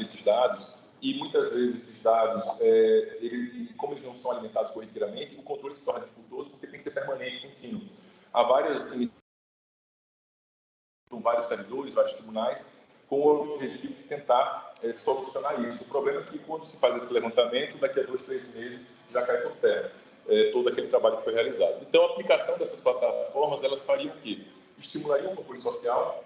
desses dados, e muitas vezes esses dados, como eles não são alimentados corriqueiramente, o controle se torna dificultoso porque tem que ser permanente, contínuo. Há vários servidores, vários tribunais, com o objetivo de tentar solucionar isso. O problema é que quando se faz esse levantamento, daqui a 2, 3 meses já cai por terra todo aquele trabalho que foi realizado. Então, a aplicação dessas plataformas, elas fariam o quê? Estimulariam o controle social,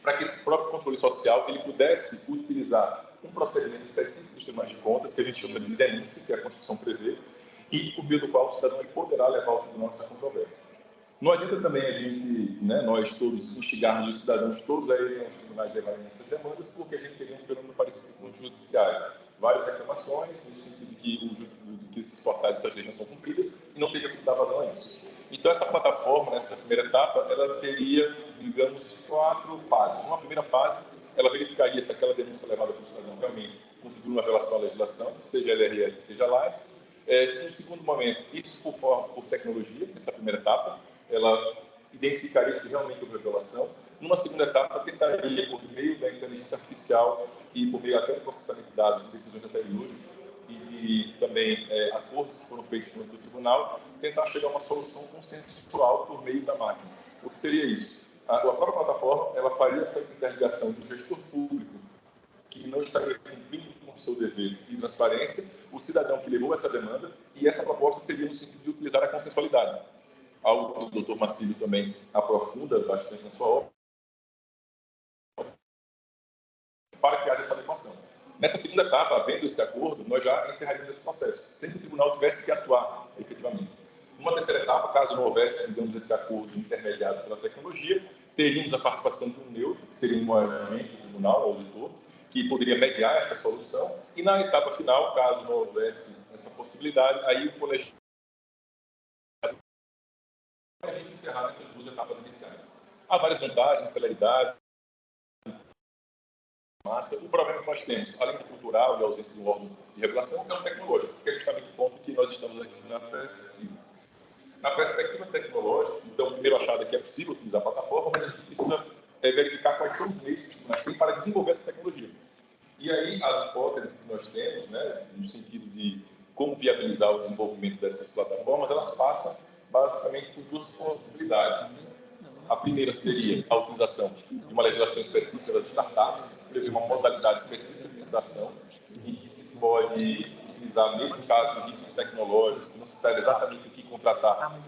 para que esse próprio controle social ele pudesse utilizar um procedimento específico dos tribunais de contas, que a gente chama de denúncia, que a Constituição prevê, e por meio do qual o cidadão poderá levar ao tribunal essa controvérsia. Não adianta também a gente, nós todos, instigarmos os cidadãos todos a irem aos tribunais levarem essas demandas, porque a gente teria um fenômeno parecido com o judiciário. Várias reclamações, no sentido de que esses portais, essas leis não são cumpridas, e não teria como dar vazão a isso. Então, essa plataforma, nessa primeira etapa, ela teria, digamos, 4 fases. Uma primeira fase, ela verificaria se aquela denúncia levada pelo cidadão realmente configura uma violação à legislação, seja LRL, seja LAI. No segundo momento, isso por tecnologia, nessa primeira etapa, ela identificaria se realmente houve violação. Numa segunda etapa, tentaria, por meio da inteligência artificial e por meio até do processamento de dados de decisões anteriores e também acordos que foram feitos no tribunal, tentar chegar a uma solução consensual por meio da máquina. O que seria isso? A própria plataforma ela faria essa interligação do gestor público, que não estaria cumprindo com o seu dever de transparência, o cidadão que levou essa demanda, e essa proposta seria no sentido de utilizar a consensualidade. Algo que o Dr. Marcílio também aprofunda bastante na sua obra, para criar essa adequação. Nessa segunda etapa, havendo esse acordo, nós já encerraríamos esse processo, sem que o tribunal tivesse que atuar efetivamente. Numa terceira etapa, caso não houvesse, digamos, esse acordo intermediado pela tecnologia, teríamos a participação de um neutro, que seria um agente do tribunal, auditor, que poderia mediar essa solução, e na etapa final, caso não houvesse essa possibilidade, aí o colegiado a gente encerrar essas 2 etapas iniciais. Há várias vantagens, celeridade, massa. O problema que nós temos, além do cultural e a ausência do órgão de regulação, é o tecnológico, que é justamente o ponto que nós estamos aqui na perspectiva. Na perspectiva tecnológica, então, o primeiro achado é que é possível utilizar a plataforma, mas a gente precisa verificar quais são os meios que nós temos para desenvolver essa tecnologia. E aí, as hipóteses que nós temos, no sentido de como viabilizar o desenvolvimento dessas plataformas, elas passam basicamente por 2 possibilidades. A primeira seria a utilização de uma legislação específica das startups, prever uma modalidade específica de licitação, em que se pode utilizar, mesmo no caso de risco tecnológico, se não se sabe exatamente o que contratar,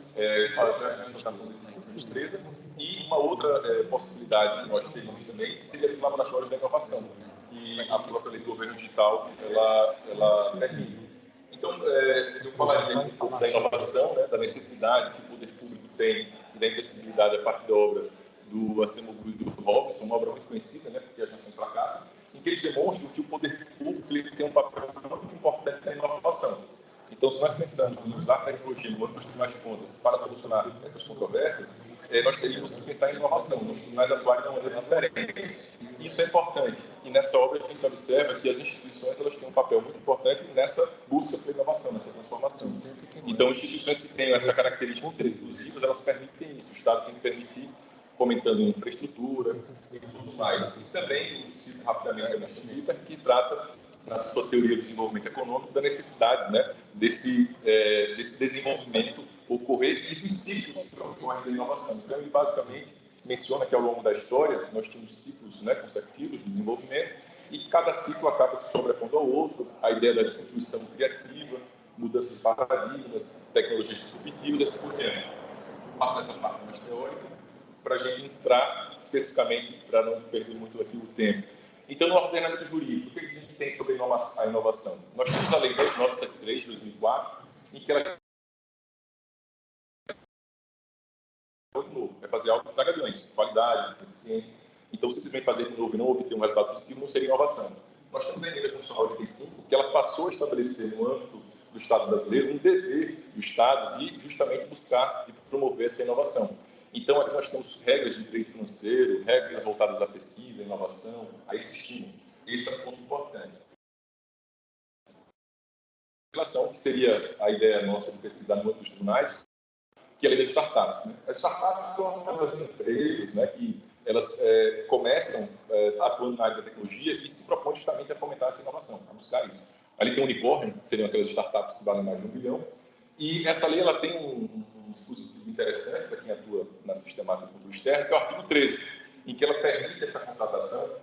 fazer a contratação dessa empresa. E uma outra possibilidade que nós temos também seria os laboratórios da inovação, e a própria lei do governo digital, ela permite. Então, eu falaria um pouco da inovação, da necessidade que o poder público tem e da imprescindibilidade a partir da obra do Acemoglu e do Robson, uma obra muito conhecida, porque as nações fracassam, em que eles demonstram que o poder público ele tem um papel muito importante na inovação. Então, se nós pensamos em usar a tecnologia no âmbito dos tribunais de contas para solucionar essas controvérsias, nós teríamos que pensar em inovação, nos tribunais atuarem de uma maneira diferente. Isso é importante. E nessa obra a gente observa que as instituições elas têm um papel muito importante nessa busca pela inovação, nessa transformação. Então, instituições que têm essa característica de serem inclusivas, elas permitem isso. O Estado tem que permitir, fomentando infraestrutura e tudo mais. E também, cito rapidamente a Nelson Litter, que trata, na sua teoria do desenvolvimento econômico, da necessidade desse desenvolvimento ocorrer e dos ciclos que ocorrem da inovação. Então, ele basicamente menciona que ao longo da história nós tínhamos ciclos consecutivos de desenvolvimento e cada ciclo acaba se sobrepondo ao outro, a ideia da distribuição criativa, mudança de paradigmas, tecnologias disruptivas e assim por diante. Vou passar essa parte mais teórica para a gente entrar especificamente, para não perder muito aqui o tempo. Então, no ordenamento jurídico, o que a gente tem sobre a inovação? Nós temos a Lei 10973 de 2004, em que ela é fazer algo que traga ganhos, qualidade, eficiência. Então, simplesmente fazer de novo e não obter um resultado positivo não seria inovação. Nós temos a Emenda Constitucional 85, que ela passou a estabelecer no âmbito do Estado brasileiro um dever do Estado de justamente buscar e promover essa inovação. Então, aqui nós temos regras de direito financeiro, regras voltadas à pesquisa, à inovação, a esse estímulo. Esse é um ponto importante. A relação, que seria a ideia nossa de pesquisar no âmbito dos tribunais, que é a lei das startups. As startups são aquelas empresas que elas começam atuando na área da tecnologia e se propõem justamente a fomentar essa inovação, a buscar isso. Ali tem o unicórnio, que seriam aquelas startups que valem mais de 1 bilhão, e essa lei ela tem um dispositivo interessante para quem atua na sistemática de controle externo, que é o artigo 13, em que ela permite essa contratação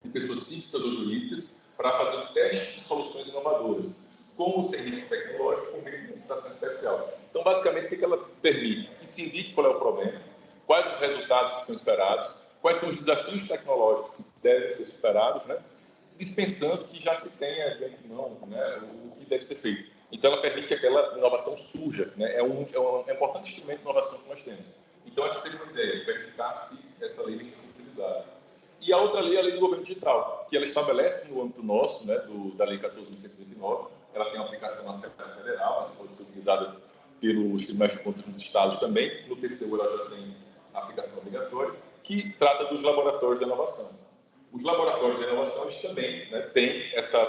de pessoas físicas ou jurídicas para fazer um teste de soluções inovadoras, como serviço tecnológico por meio de licitação especial. Então, basicamente, o que ela permite? Que se indique qual é o problema, quais os resultados que são esperados, quais são os desafios tecnológicos que devem ser superados, né? Dispensando que já se tenha de antemão, né, o que deve ser feito. Então, ela permite que aquela inovação surja, né? É um importante instrumento de inovação que nós temos. Então, essa seria uma ideia, verificar se essa lei vem sendo utilizada. E a outra lei é a Lei do Governo Digital, que ela estabelece no âmbito nosso, né, da Lei 14.129, ela tem uma aplicação na Assembleia Federal, mas pode ser utilizada pelos tribunais de contas nos estados também. No TCU ela já tem a aplicação obrigatória, que trata dos laboratórios de inovação. Os laboratórios de inovação, eles também, né, têm essa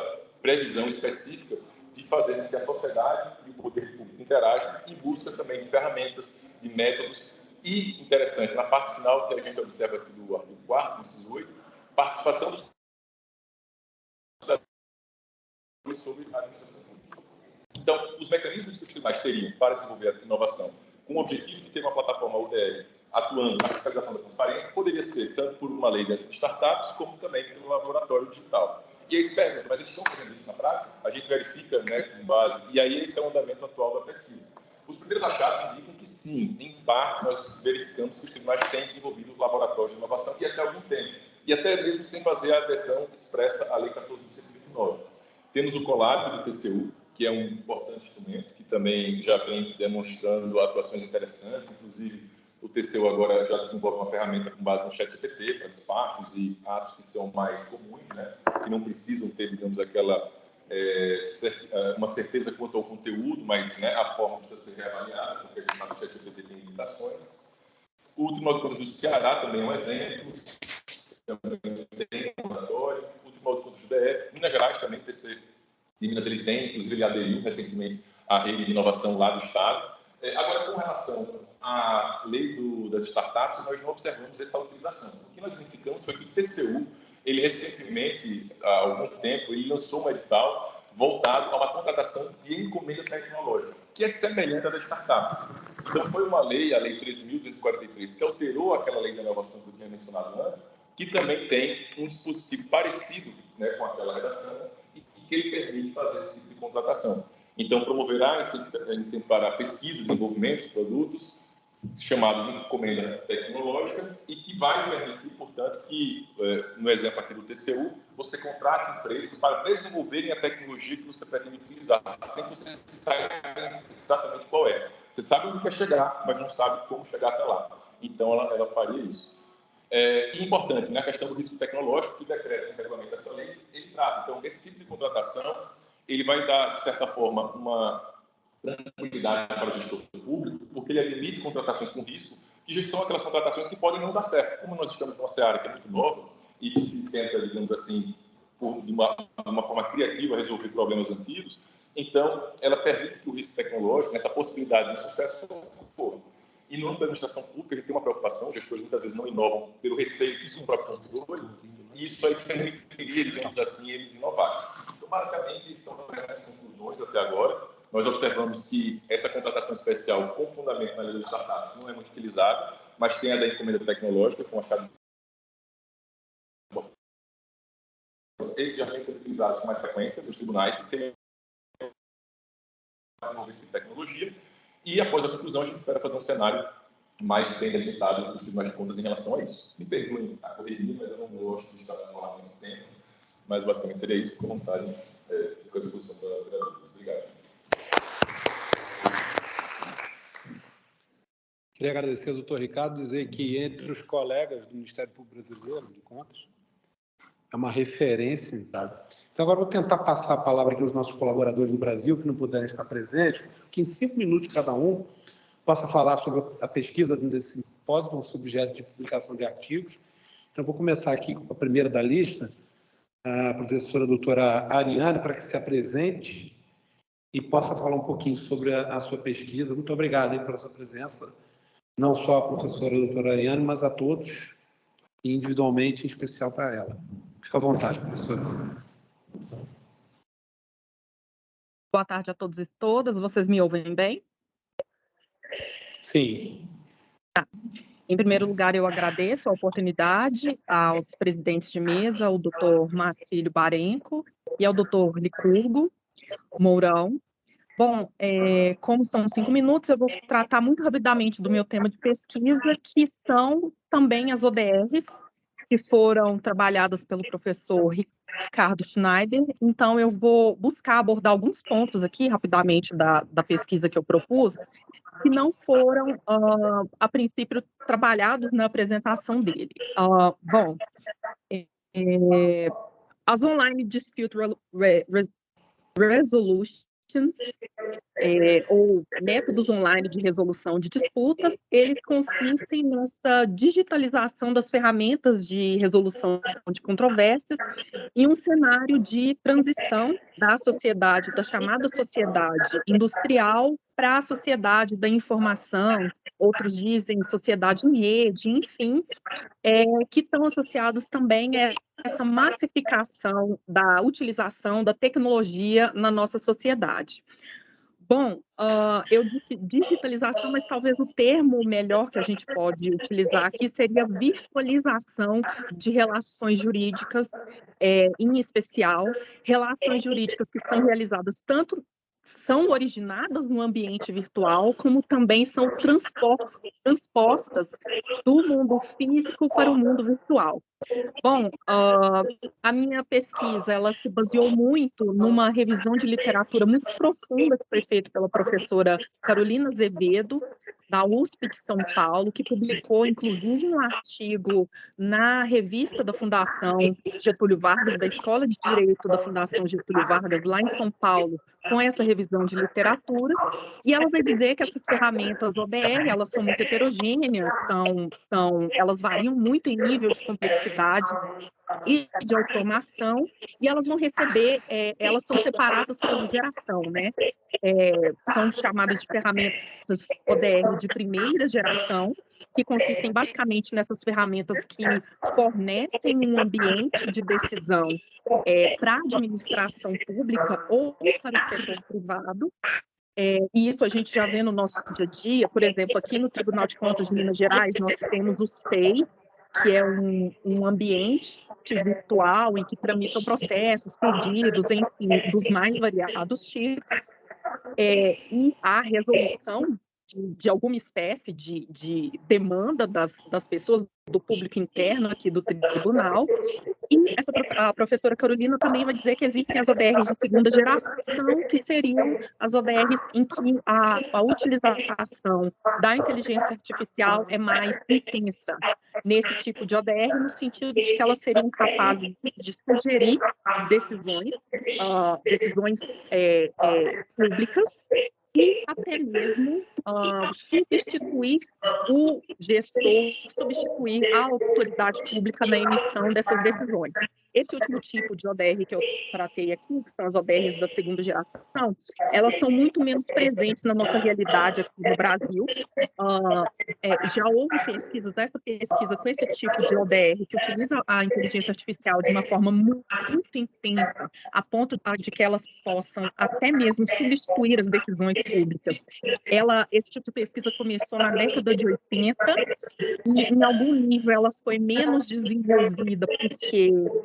previsão específica de fazer com que a sociedade e o poder público interajam em busca também de ferramentas, de métodos e, interessante, na parte final, que a gente observa aqui do artigo 4º, inciso 8, participação dos cidadãos sobre a administração pública. Então, os mecanismos que os tribunais teriam para desenvolver a inovação com o objetivo de ter uma plataforma UDL atuando na fiscalização da transparência poderia ser tanto por uma lei dessas startups, como também pelo laboratório digital. E aí se pergunta, mas eles estão fazendo isso na prática? A gente verifica, né, com base, e aí esse é o andamento atual da pesquisa. Os primeiros achados indicam que sim, em parte nós verificamos que os tribunais têm desenvolvido laboratórios de inovação e até algum tempo, e até mesmo sem fazer a adesão expressa à Lei 14.129. Temos o Colab do TCU, que é um importante instrumento, que também já vem demonstrando atuações interessantes, inclusive o TCU agora já desenvolve uma ferramenta com base no ChatGPT para despachos e atos que são mais comuns, né, que não precisam ter, digamos, aquela uma certeza quanto ao conteúdo, mas, né, a forma precisa ser reavaliada, porque a gente sabe que o ChatGPT tem limitações. O Tribunal de Contas do Ceará também é um exemplo, também tem um laboratório. O Tribunal de Contas do DF, Minas Gerais também, o TC de Minas, ele tem, inclusive ele aderiu recentemente à rede de inovação lá do Estado. Agora, com relação à lei das startups, nós não observamos essa utilização. O que nós verificamos foi que o TCU, ele recentemente, há algum tempo, ele lançou um edital voltado a uma contratação de encomenda tecnológica, que é semelhante à das startups. Então, foi uma lei, a Lei 13.243, que alterou aquela lei da inovação que eu tinha mencionado antes, que também tem um dispositivo parecido, né, com aquela redação, e que ele permite fazer esse tipo de contratação. Então, promoverá e incentivará pesquisa, desenvolvimento de produtos, chamados de encomenda tecnológica, e que vai permitir, portanto, que, no exemplo aqui do TCU, você contrate empresas para desenvolverem a tecnologia que você pretende utilizar, sem que você saiba exatamente qual é. Você sabe onde quer chegar, mas não sabe como chegar até lá. Então, ela faria isso. E importante, né, a questão do risco tecnológico, que o decreto que regulamenta essa lei, ele trata. Então, esse tipo de contratação, ele vai dar, de certa forma, uma tranquilidade para o gestor público, porque ele admite contratações com risco, que já são aquelas contratações que podem não dar certo. Como nós estamos numa seara que é muito nova e que se tenta, digamos assim, de uma forma criativa, resolver problemas antigos, então, ela permite que o risco tecnológico, essa possibilidade de sucesso, ocorra. E no âmbito da administração pública, a gente tem uma preocupação, os gestores muitas vezes não inovam pelo receio que o próprio controle, e isso aí permitiria, digamos assim, eles inovarem. Então, basicamente, são essas conclusões até agora. Nós observamos que essa contratação especial com fundamento na lei dos startups não é muito utilizada, mas tem a da encomenda tecnológica, que foi um achado. Esses já vêm sendo utilizados com mais frequência nos tribunais, sem desenvolver essa tecnologia. E, após a conclusão, a gente espera fazer um cenário mais bem delimitado dos tribunais de contas em relação a isso. Me perdoem a correria, mas eu não gosto de estar falando muito tempo. Mas, basicamente, seria isso. Com vontade, fico à disposição da vereadora. Obrigado. Queria agradecer ao doutor Ricardo, dizer que entre os colegas do Ministério Público Brasileiro de Contas, é uma referência, sabe? Então, agora vou tentar passar a palavra aqui aos nossos colaboradores do Brasil, que não puderem estar presentes, que em 5 minutos cada um possa falar sobre a pesquisa desse simpósio, vão ser objeto de publicação de artigos. Então, vou começar aqui com a primeira da lista, a professora doutora Ariane, para que se apresente e possa falar um pouquinho sobre a sua pesquisa. Muito obrigado aí pela sua presença, não só a professora doutora Ariane, mas a todos. e individualmente, em especial para ela. Fica à vontade, professora. Boa tarde a todos e todas. Vocês me ouvem bem? Sim. Em primeiro lugar, eu agradeço a oportunidade aos presidentes de mesa, o doutor Marcílio Barenco e ao doutor Licurgo Mourão. Bom, como são 5 minutos, eu vou tratar muito rapidamente do meu tema de pesquisa, que são também as ODRs, que foram trabalhadas pelo professor Ricardo Schneider. Então, eu vou buscar abordar alguns pontos aqui, rapidamente, da pesquisa que eu propus, que não foram, a princípio, trabalhados na apresentação dele. Bom, as Online Dispute Resolutions, ou métodos online de resolução de disputas, eles consistem nessa digitalização das ferramentas de resolução de controvérsias em um cenário de transição da sociedade, da chamada sociedade industrial, para a sociedade da informação, outros dizem sociedade em rede, enfim, que estão associados também a essa massificação da utilização da tecnologia na nossa sociedade. Bom, eu disse digitalização, mas talvez o termo melhor que a gente pode utilizar aqui seria virtualização de relações jurídicas, em especial, relações jurídicas que são realizadas tanto são originadas no ambiente virtual, como também são transpostas do mundo físico para o mundo virtual. Bom, a minha pesquisa, ela se baseou muito numa revisão de literatura muito profunda que foi feita pela professora Carolina Azevedo, da USP de São Paulo, que publicou, inclusive, um artigo na revista da Fundação Getúlio Vargas, da Escola de Direito da Fundação Getúlio Vargas, lá em São Paulo, com essa revisão de literatura, e ela vai dizer que essas ferramentas ODR, elas são muito heterogêneas, elas variam muito em nível de complexidade e de automação, e elas vão receber, elas são separadas por geração, né? São chamadas de ferramentas ODR de primeira geração, que consistem basicamente nessas ferramentas que fornecem um ambiente de decisão para a administração pública ou para o setor privado. E isso a gente já vê no nosso dia a dia. Por exemplo, aqui no Tribunal de Contas de Minas Gerais, nós temos o SEI, que é um ambiente virtual em que tramitam processos, pedidos, enfim, dos mais variados tipos. E a resolução de alguma espécie de demanda das pessoas, do público interno aqui do tribunal. E a professora Carolina também vai dizer que existem as ODRs de segunda geração, que seriam as ODRs em que a utilização da inteligência artificial é mais intensa nesse tipo de ODR, no sentido de que elas seriam capazes de sugerir decisões públicas, e até mesmo substituir o gestor, substituir a autoridade pública na emissão dessas decisões. Esse último tipo de ODR que eu tratei aqui, que são as ODRs da segunda geração, elas são muito menos presentes na nossa realidade aqui no Brasil. Já houve pesquisas, essa pesquisa com esse tipo de ODR, que utiliza a inteligência artificial de uma forma muito, muito intensa, a ponto de que elas possam até mesmo substituir as decisões públicas. Esse tipo de pesquisa começou na década de 80 e, em algum nível, ela foi menos desenvolvida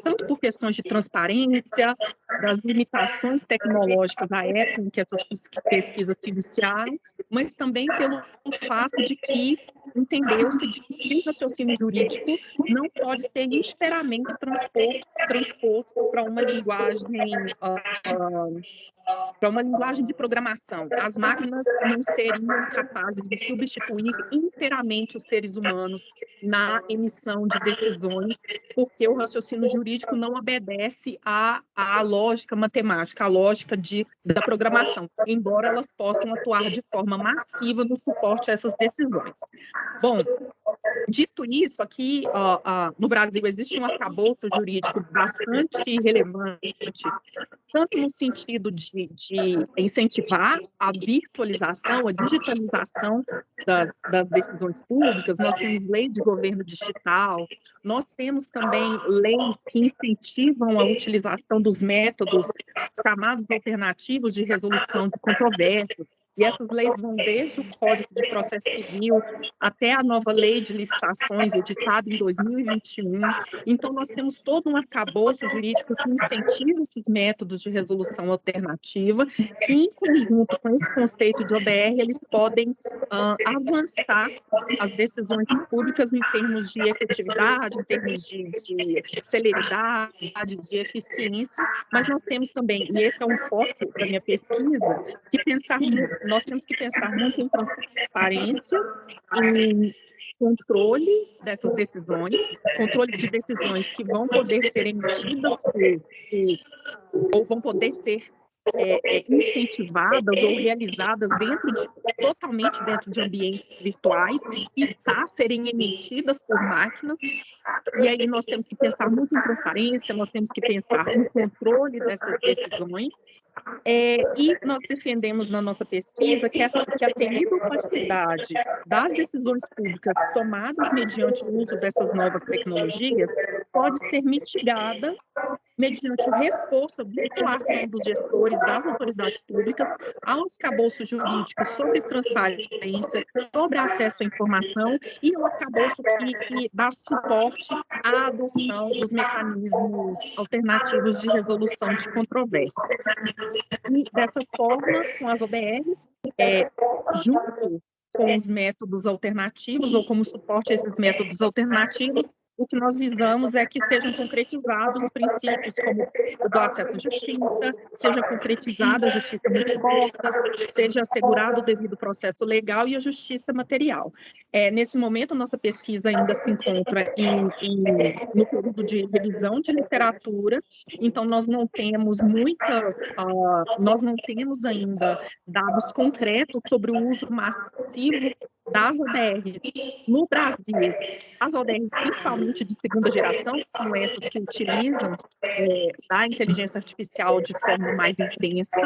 tanto por questões de transparência, das limitações tecnológicas da época em que essas pesquisas se iniciaram, mas também pelo fato de que entendeu-se que o raciocínio jurídico não pode ser inteiramente transposto para uma linguagem de programação. As máquinas não seriam capazes de substituir inteiramente os seres humanos na emissão de decisões, porque o raciocínio jurídico não obedece à lógica matemática, à lógica da programação, embora elas possam atuar de forma massiva no suporte a essas decisões. Bom, Dito isso, aqui no Brasil existe um arcabouço jurídico bastante relevante, tanto no sentido de incentivar a virtualização, a digitalização das decisões públicas. Nós temos lei de governo digital, nós temos também leis que incentivam a utilização dos métodos chamados alternativos de resolução de controvérsias. E essas leis vão desde o Código de Processo Civil até a nova lei de licitações, editada em 2021. Então, nós temos todo um arcabouço jurídico que incentiva esses métodos de resolução alternativa, que, em conjunto com esse conceito de ODR, eles podem avançar as decisões públicas em termos de efetividade, em termos de celeridade, de eficiência, mas nós temos também, e esse é um foco da minha pesquisa, nós temos que pensar muito em transparência, em controle dessas decisões, controle de decisões que vão poder ser emitidas ou vão poder ser incentivadas ou realizadas totalmente dentro de ambientes virtuais e serem emitidas por máquina. E aí nós temos que pensar muito em transparência, nós temos que pensar no controle dessas decisões. E nós defendemos na nossa pesquisa que a temida opacidade das decisões públicas tomadas mediante o uso dessas novas tecnologias pode ser mitigada mediante o reforço, a vinculação dos gestores das autoridades públicas aos arcabouços jurídicos sobre transparência, sobre acesso à informação e o arcabouço que dá suporte à adoção dos mecanismos alternativos de resolução de controvérsias. E, dessa forma, com as ODRs, junto com os métodos alternativos ou como suporte a esses métodos alternativos, o que nós visamos é que sejam concretizados princípios como o do acesso à justiça, seja concretizada a justiça multiportas, seja assegurado o devido processo legal e a justiça material. Nesse momento, nossa pesquisa ainda se encontra no período de revisão de literatura, então nós não temos nós não temos ainda dados concretos sobre o uso massivo das ODRs no Brasil. As ODRs, principalmente de segunda geração, que são essas que utilizam a inteligência artificial de forma mais intensa,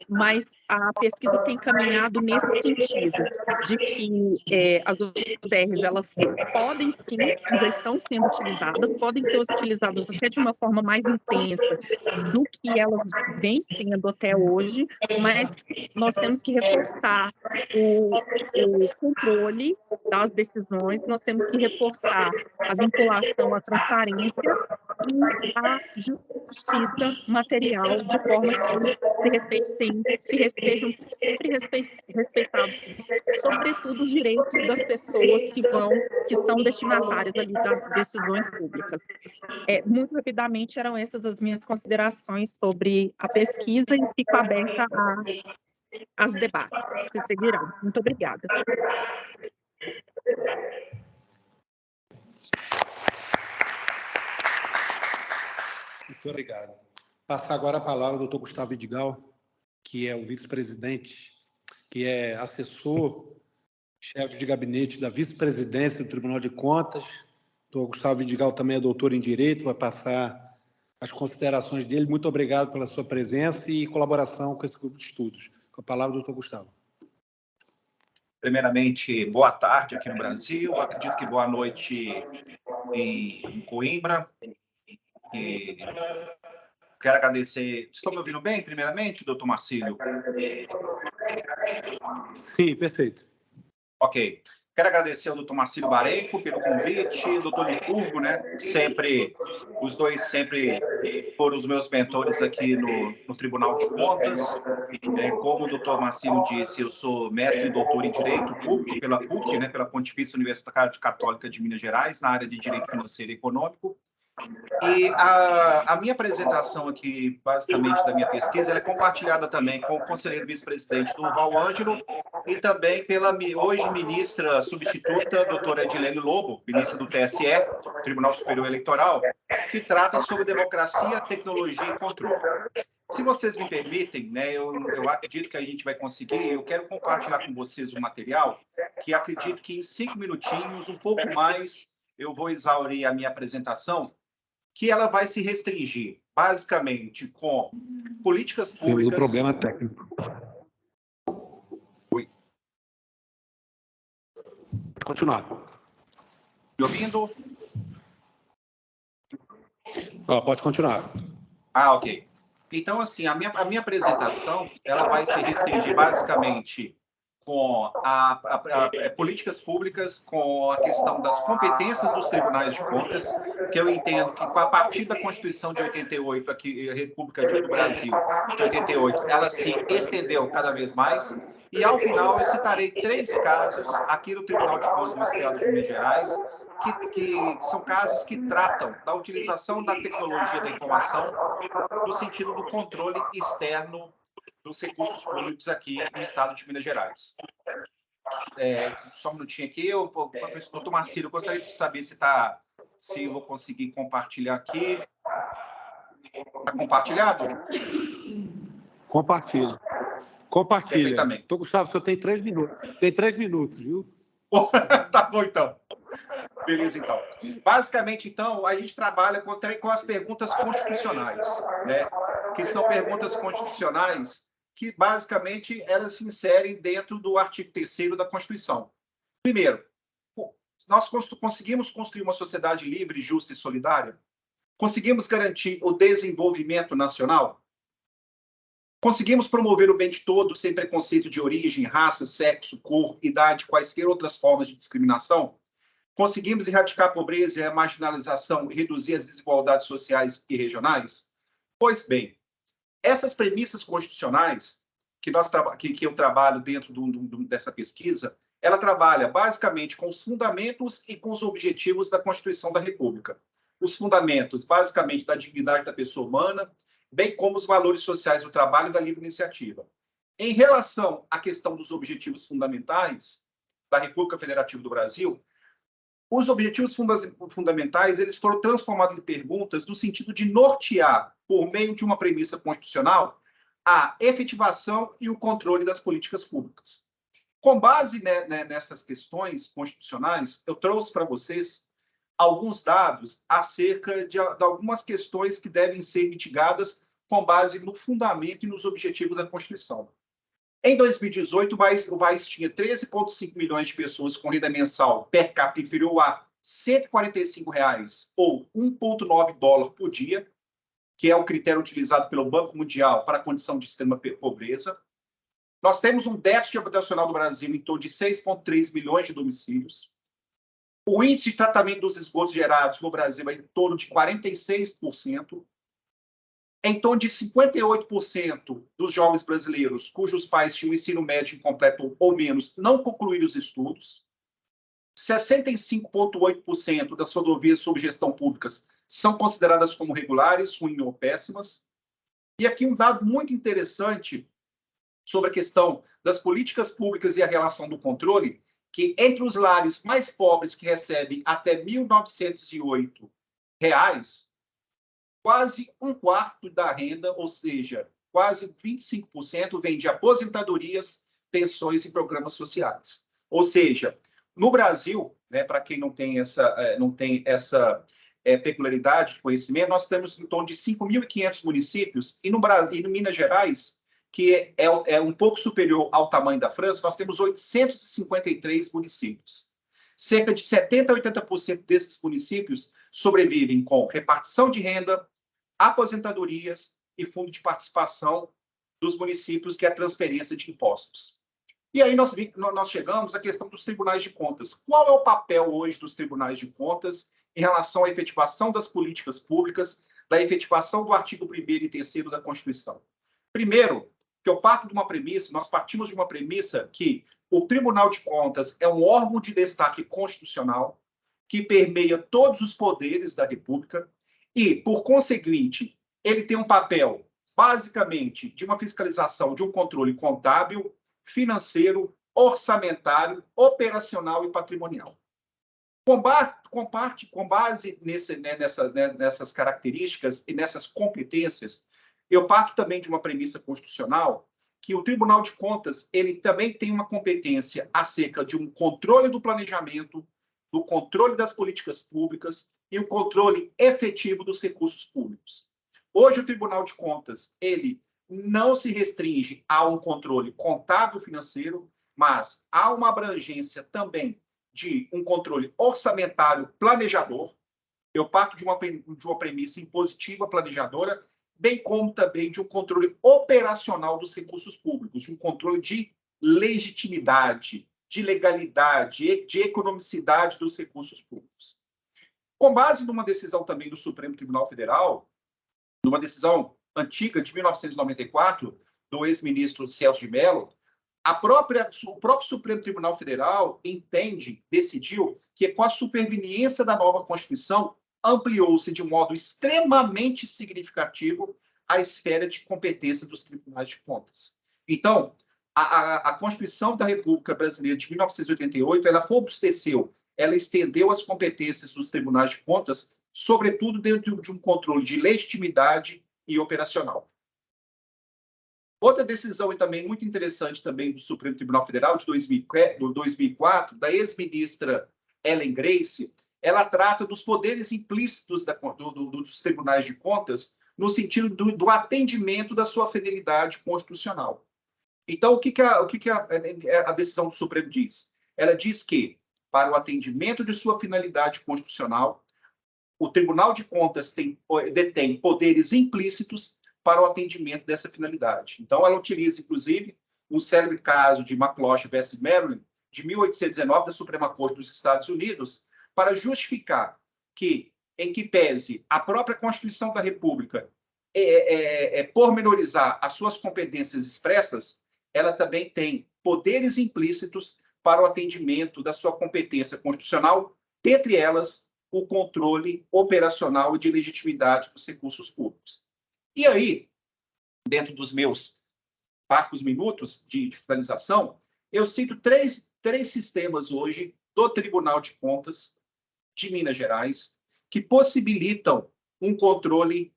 mas a pesquisa tem caminhado nesse sentido, de que as ODRs, elas podem sim, já estão sendo utilizadas, podem ser utilizadas até de uma forma mais intensa do que elas vêm sendo até hoje, mas nós temos que reforçar o controle das decisões, nós temos que reforçar a vinculação à transparência e à justiça material, de forma que sejam sempre respeitados, sobretudo, os direitos das pessoas que são destinatárias ali das decisões públicas. Muito rapidamente, eram essas as minhas considerações sobre a pesquisa e fico aberta aos debates que seguirão. Muito obrigada. Muito obrigado. Passar agora a palavra ao doutor Gustavo Vidigal, que é o vice-presidente, que é assessor, chefe de gabinete da vice-presidência do Tribunal de Contas. O doutor Gustavo Vidigal também é doutor em Direito, vai passar as considerações dele. Muito obrigado pela sua presença e colaboração com esse grupo de estudos. Com a palavra, doutor Gustavo. Primeiramente, boa tarde aqui no Brasil, acredito que boa noite em Coimbra. E quero agradecer. Estão me ouvindo bem, primeiramente, doutor Marcílio? Sim, perfeito. Ok. Quero agradecer ao doutor Marcílio Bareco pelo convite, o doutor Licurgo, né? Os dois sempre foram os meus mentores aqui no Tribunal de Contas. Como o doutor Marcílio disse, eu sou mestre e doutor em Direito Público pela PUC, né? Pela Pontifícia Universidade Católica de Minas Gerais, na área de Direito Financeiro e Econômico. E a minha apresentação aqui, basicamente, da minha pesquisa, ela é compartilhada também com o conselheiro vice-presidente Durval Ângelo e também pela hoje ministra substituta, doutora Edilene Lobo, ministra do TSE, Tribunal Superior Eleitoral, que trata sobre democracia, tecnologia e controle. Se vocês me permitem, né, eu acredito que a gente vai conseguir, eu quero compartilhar com vocês um material que acredito que em 5 minutinhos, um pouco mais, eu vou exaurir a minha apresentação, que ela vai se restringir, basicamente, com políticas públicas... Temos um problema técnico. Oi. Continuar. Me ouvindo? Pode continuar. Ok. Então, assim, a minha apresentação, ela vai se restringir basicamente com políticas públicas, com a questão das competências dos tribunais de contas, que eu entendo que, a partir da Constituição de 88, aqui, a República do Brasil, de 88, ela se estendeu cada vez mais, e, ao final, eu citarei 3 casos aqui no Tribunal de Contas do Estado de Minas Gerais, que são casos que tratam da utilização da tecnologia da informação no sentido do controle externo dos recursos públicos aqui no estado de Minas Gerais. Só um minutinho aqui, o professor doutor Marcílio, eu gostaria de saber se eu vou conseguir compartilhar aqui. Está compartilhado? Compartilha. Perfeitamente. Então, Gustavo, você tem 3 minutos. Tem 3 minutos, viu? Tá bom, então. Beleza, então. Basicamente, então, a gente trabalha com as perguntas constitucionais, né? Que são perguntas constitucionais que, basicamente, elas se inserem dentro do artigo 3º da Constituição. Primeiro, nós conseguimos construir uma sociedade livre, justa e solidária? Conseguimos garantir o desenvolvimento nacional? Conseguimos promover o bem de todos sem preconceito de origem, raça, sexo, cor, idade, quaisquer outras formas de discriminação? Conseguimos erradicar a pobreza e a marginalização e reduzir as desigualdades sociais e regionais? Pois bem, essas premissas constitucionais que eu trabalho dentro dessa pesquisa, ela trabalha basicamente com os fundamentos e com os objetivos da Constituição da República. Os fundamentos, basicamente, da dignidade da pessoa humana, bem como os valores sociais do trabalho e da livre iniciativa. Em relação à questão dos objetivos fundamentais da República Federativa do Brasil, os objetivos fundamentais, eles foram transformados em perguntas no sentido de nortear, por meio de uma premissa constitucional, a efetivação e o controle das políticas públicas. Com base nessas questões constitucionais, eu trouxe para vocês alguns dados acerca de algumas questões que devem ser mitigadas com base no fundamento e nos objetivos da Constituição. Em 2018, o país tinha 13,5 milhões de pessoas com renda mensal per capita inferior a R$ 145 ou $1,9 por dia, que é o critério utilizado pelo Banco Mundial para a condição de extrema pobreza. Nós temos um déficit habitacional do Brasil em torno de 6,3 milhões de domicílios. O índice de tratamento dos esgotos gerados no Brasil é em torno de 46%. Em torno de 58% dos jovens brasileiros cujos pais tinham ensino médio incompleto ou menos não concluíram os estudos. 65,8% das rodovias sob gestão pública são consideradas como regulares, ruins ou péssimas. E aqui um dado muito interessante sobre a questão das políticas públicas e a relação do controle, que entre os lares mais pobres que recebem até R$ 1.908, quase um quarto da renda, ou seja, quase 25%, vem de aposentadorias, pensões e programas sociais. Ou seja, no Brasil, né, para quem não tem essa peculiaridade de conhecimento, nós temos em torno de 5.500 municípios, e no Minas Gerais, que é um pouco superior ao tamanho da França, nós temos 853 municípios. Cerca de 70% a 80% desses municípios sobrevivem com repartição de renda, aposentadorias e fundo de participação dos municípios, que é a transferência de impostos. E aí nós chegamos à questão dos tribunais de contas. Qual é o papel hoje dos tribunais de contas em relação à efetivação das políticas públicas, da efetivação do artigo 1º e 3º da Constituição? Primeiro, que nós partimos de uma premissa que o Tribunal de Contas é um órgão de destaque constitucional que permeia todos os poderes da República e, por conseguinte, ele tem um papel, basicamente, de uma fiscalização, de um controle contábil, financeiro, orçamentário, operacional e patrimonial. Com base nessas características e nessas competências, eu parto também de uma premissa constitucional que o Tribunal de Contas ele também tem uma competência acerca de um controle do planejamento, do controle das políticas públicas e o controle efetivo dos recursos públicos. Hoje, o Tribunal de Contas ele não se restringe a um controle contábil financeiro, mas há uma abrangência também de um controle orçamentário planejador. Eu parto de uma premissa impositiva planejadora, bem como também de um controle operacional dos recursos públicos, de um controle de legitimidade, de legalidade, de economicidade dos recursos públicos. Com base numa decisão também do Supremo Tribunal Federal, numa decisão antiga de 1994, do ex-ministro Celso de Mello, o próprio Supremo Tribunal Federal decidiu que com a superveniência da nova Constituição, ampliou-se de um modo extremamente significativo a esfera de competência dos tribunais de contas. Então, a Constituição da República Brasileira de 1988, ela robusteceu, ela estendeu as competências dos tribunais de contas, sobretudo dentro de um controle de legitimidade e operacional. Outra decisão e também muito interessante também do Supremo Tribunal Federal de 2004, da ex-ministra Ellen Grace, ela trata dos poderes implícitos dos tribunais de contas no sentido do atendimento da sua fidelidade constitucional. Então, o que a decisão do Supremo diz? Ela diz que, para o atendimento de sua finalidade constitucional, o Tribunal de Contas detém poderes implícitos para o atendimento dessa finalidade. Então, ela utiliza, inclusive, um célebre caso de McLauchlin versus Maryland, de 1819, da Suprema Corte dos Estados Unidos, para justificar que, em que pese a própria Constituição da República pormenorizar as suas competências expressas, ela também tem poderes implícitos para o atendimento da sua competência constitucional, dentre elas o controle operacional e de legitimidade dos recursos públicos. E aí, dentro dos meus parcos minutos de finalização, eu cito três sistemas hoje do Tribunal de Contas de Minas Gerais que possibilitam um controle,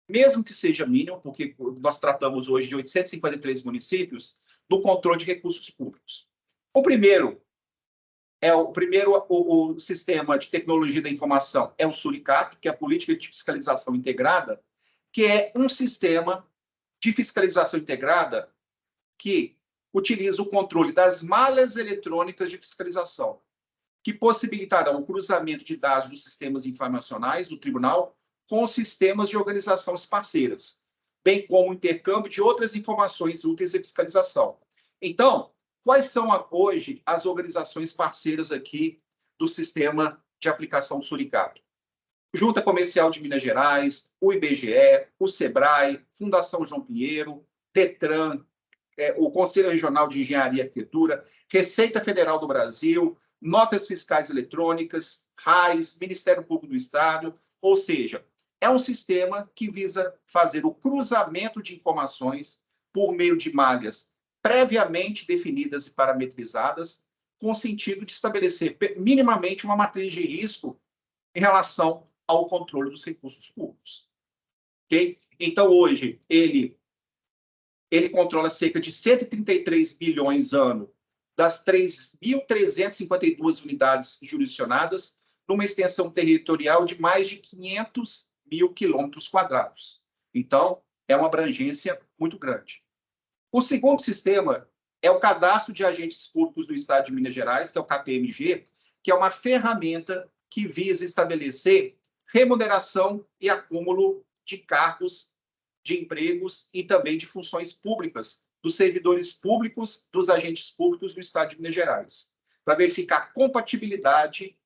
mesmo que seja mínimo, porque nós tratamos hoje de 853 municípios, do controle de recursos públicos. O primeiro o sistema de tecnologia da informação é o Suricato, que é a Política de Fiscalização Integrada, que é um sistema de fiscalização integrada que utiliza o controle das malhas eletrônicas de fiscalização, que possibilitarão o cruzamento de dados dos sistemas informacionais do tribunal com os sistemas de organizações parceiras, bem como o intercâmbio de outras informações úteis à fiscalização. Então, quais são hoje as organizações parceiras aqui do sistema de aplicação do Suricato? Junta Comercial de Minas Gerais, o IBGE, o SEBRAE, Fundação João Pinheiro, DETRAN, o Conselho Regional de Engenharia e Arquitetura, Receita Federal do Brasil, Notas Fiscais Eletrônicas, RAIS, Ministério Público do Estado, ou seja, é um sistema que visa fazer o cruzamento de informações por meio de malhas previamente definidas e parametrizadas, com o sentido de estabelecer minimamente uma matriz de risco em relação ao controle dos recursos públicos. Okay? Então, hoje, ele controla cerca de 133 bilhões ano das 3.352 unidades jurisdicionadas, numa extensão territorial de mais de 500 mil quilômetros quadrados. Então, é uma abrangência muito grande. O segundo sistema é o Cadastro de Agentes Públicos do Estado de Minas Gerais, que é o KPMG, que é uma ferramenta que visa estabelecer remuneração e acúmulo de cargos, de empregos e também de funções públicas dos servidores públicos, dos agentes públicos do Estado de Minas Gerais, para verificar a compatibilidade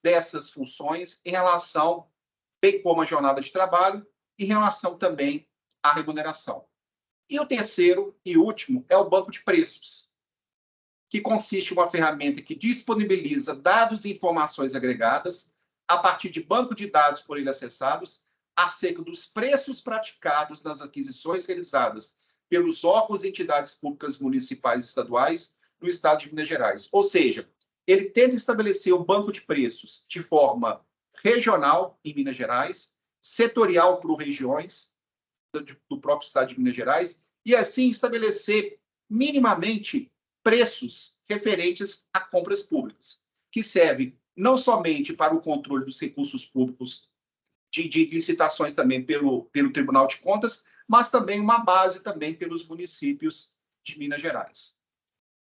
dessas funções em relação, bem como a jornada de trabalho, em relação também à remuneração. E o terceiro e último é o banco de preços, que consiste em uma ferramenta que disponibiliza dados e informações agregadas a partir de banco de dados por ele acessados acerca dos preços praticados nas aquisições realizadas pelos órgãos e entidades públicas municipais e estaduais no Estado de Minas Gerais. Ou seja, ele tenta estabelecer um banco de preços de forma regional em Minas Gerais, setorial por regiões do próprio Estado de Minas Gerais e assim estabelecer minimamente preços referentes a compras públicas, que servem não somente para o controle dos recursos públicos de licitações também pelo Tribunal de Contas, mas também uma base também pelos municípios de Minas Gerais.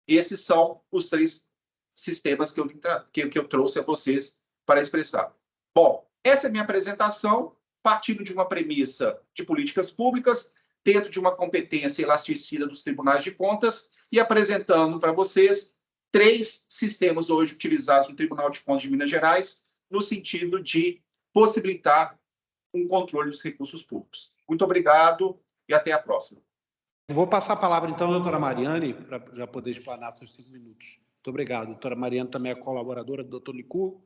Esses são os 3 sistemas que eu trouxe a vocês para expressar. Bom, essa é a minha apresentação, partindo de uma premissa de políticas públicas, dentro de uma competência elasticida dos tribunais de contas, e apresentando para vocês 3 sistemas hoje utilizados no Tribunal de Contas de Minas Gerais, no sentido de possibilitar um controle dos recursos públicos. Muito obrigado e até a próxima. Vou passar a palavra, então, à doutora Mariane, para já poder explanar seus 5 minutos. Muito obrigado. A doutora Mariane também é colaboradora do doutor Licurgo.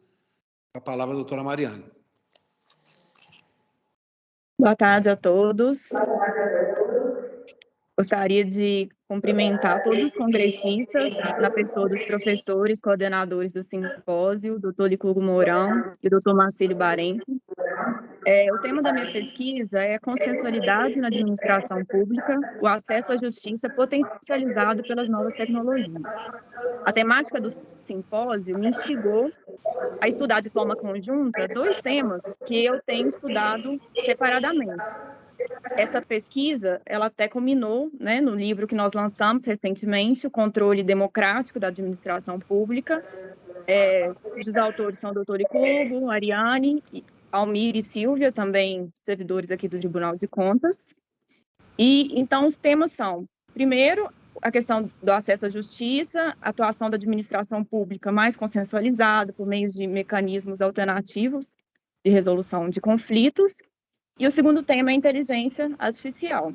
A palavra à doutora Mariane. Boa tarde a todos. Gostaria de cumprimentar todos os congressistas, na pessoa dos professores, coordenadores do simpósio, doutor Licurgo Mourão e doutor Marcílio Barenco. O tema da minha pesquisa é a consensualidade na administração pública, o acesso à justiça potencializado pelas novas tecnologias. A temática do simpósio me instigou a estudar de forma conjunta 2 temas que eu tenho estudado separadamente. Essa pesquisa, ela até culminou, né, no livro que nós lançamos recentemente, O Controle Democrático da Administração Pública, cujos autores são o doutor Licurgo, Ariane, Almir e Silvia, também servidores aqui do Tribunal de Contas. E, então, os temas são, primeiro, a questão do acesso à justiça, atuação da administração pública mais consensualizada por meio de mecanismos alternativos de resolução de conflitos. E o segundo tema é a inteligência artificial.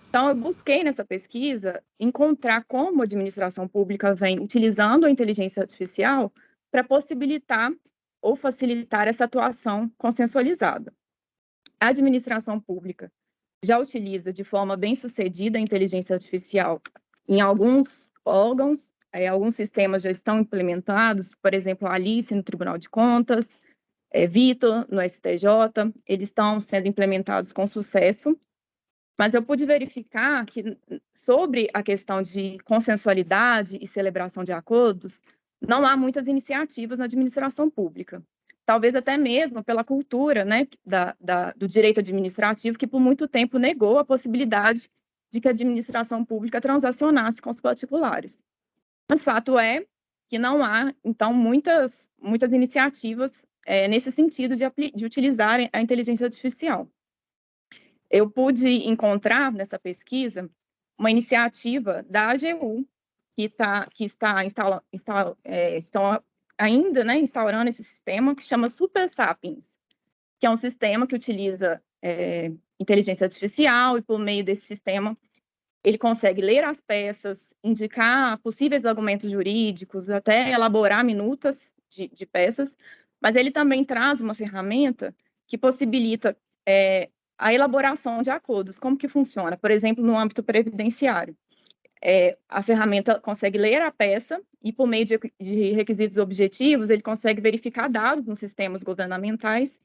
Então, eu busquei nessa pesquisa encontrar como a administração pública vem utilizando a inteligência artificial para possibilitar ou facilitar essa atuação consensualizada. A administração pública já utiliza de forma bem-sucedida a inteligência artificial em alguns órgãos, alguns sistemas já estão implementados, por exemplo, a Alice no Tribunal de Contas, Vitor no STJ, eles estão sendo implementados com sucesso, mas eu pude verificar que sobre a questão de consensualidade e celebração de acordos, não há muitas iniciativas na administração pública. Talvez até mesmo pela cultura, né, do direito administrativo, que por muito tempo negou a possibilidade de que a administração pública transacionasse com os particulares. Mas fato é que não há, então, muitas iniciativas nesse sentido de utilizar a inteligência artificial. Eu pude encontrar nessa pesquisa uma iniciativa da AGU, estão ainda, né, instaurando esse sistema que chama Super Sapiens, que é um sistema que utiliza inteligência artificial, e por meio desse sistema ele consegue ler as peças, indicar possíveis argumentos jurídicos, até elaborar minutas de peças, mas ele também traz uma ferramenta que possibilita a elaboração de acordos. Como que funciona? Por exemplo, no âmbito previdenciário. A ferramenta consegue ler a peça e, por meio de requisitos objetivos, ele consegue verificar dados nos sistemas governamentais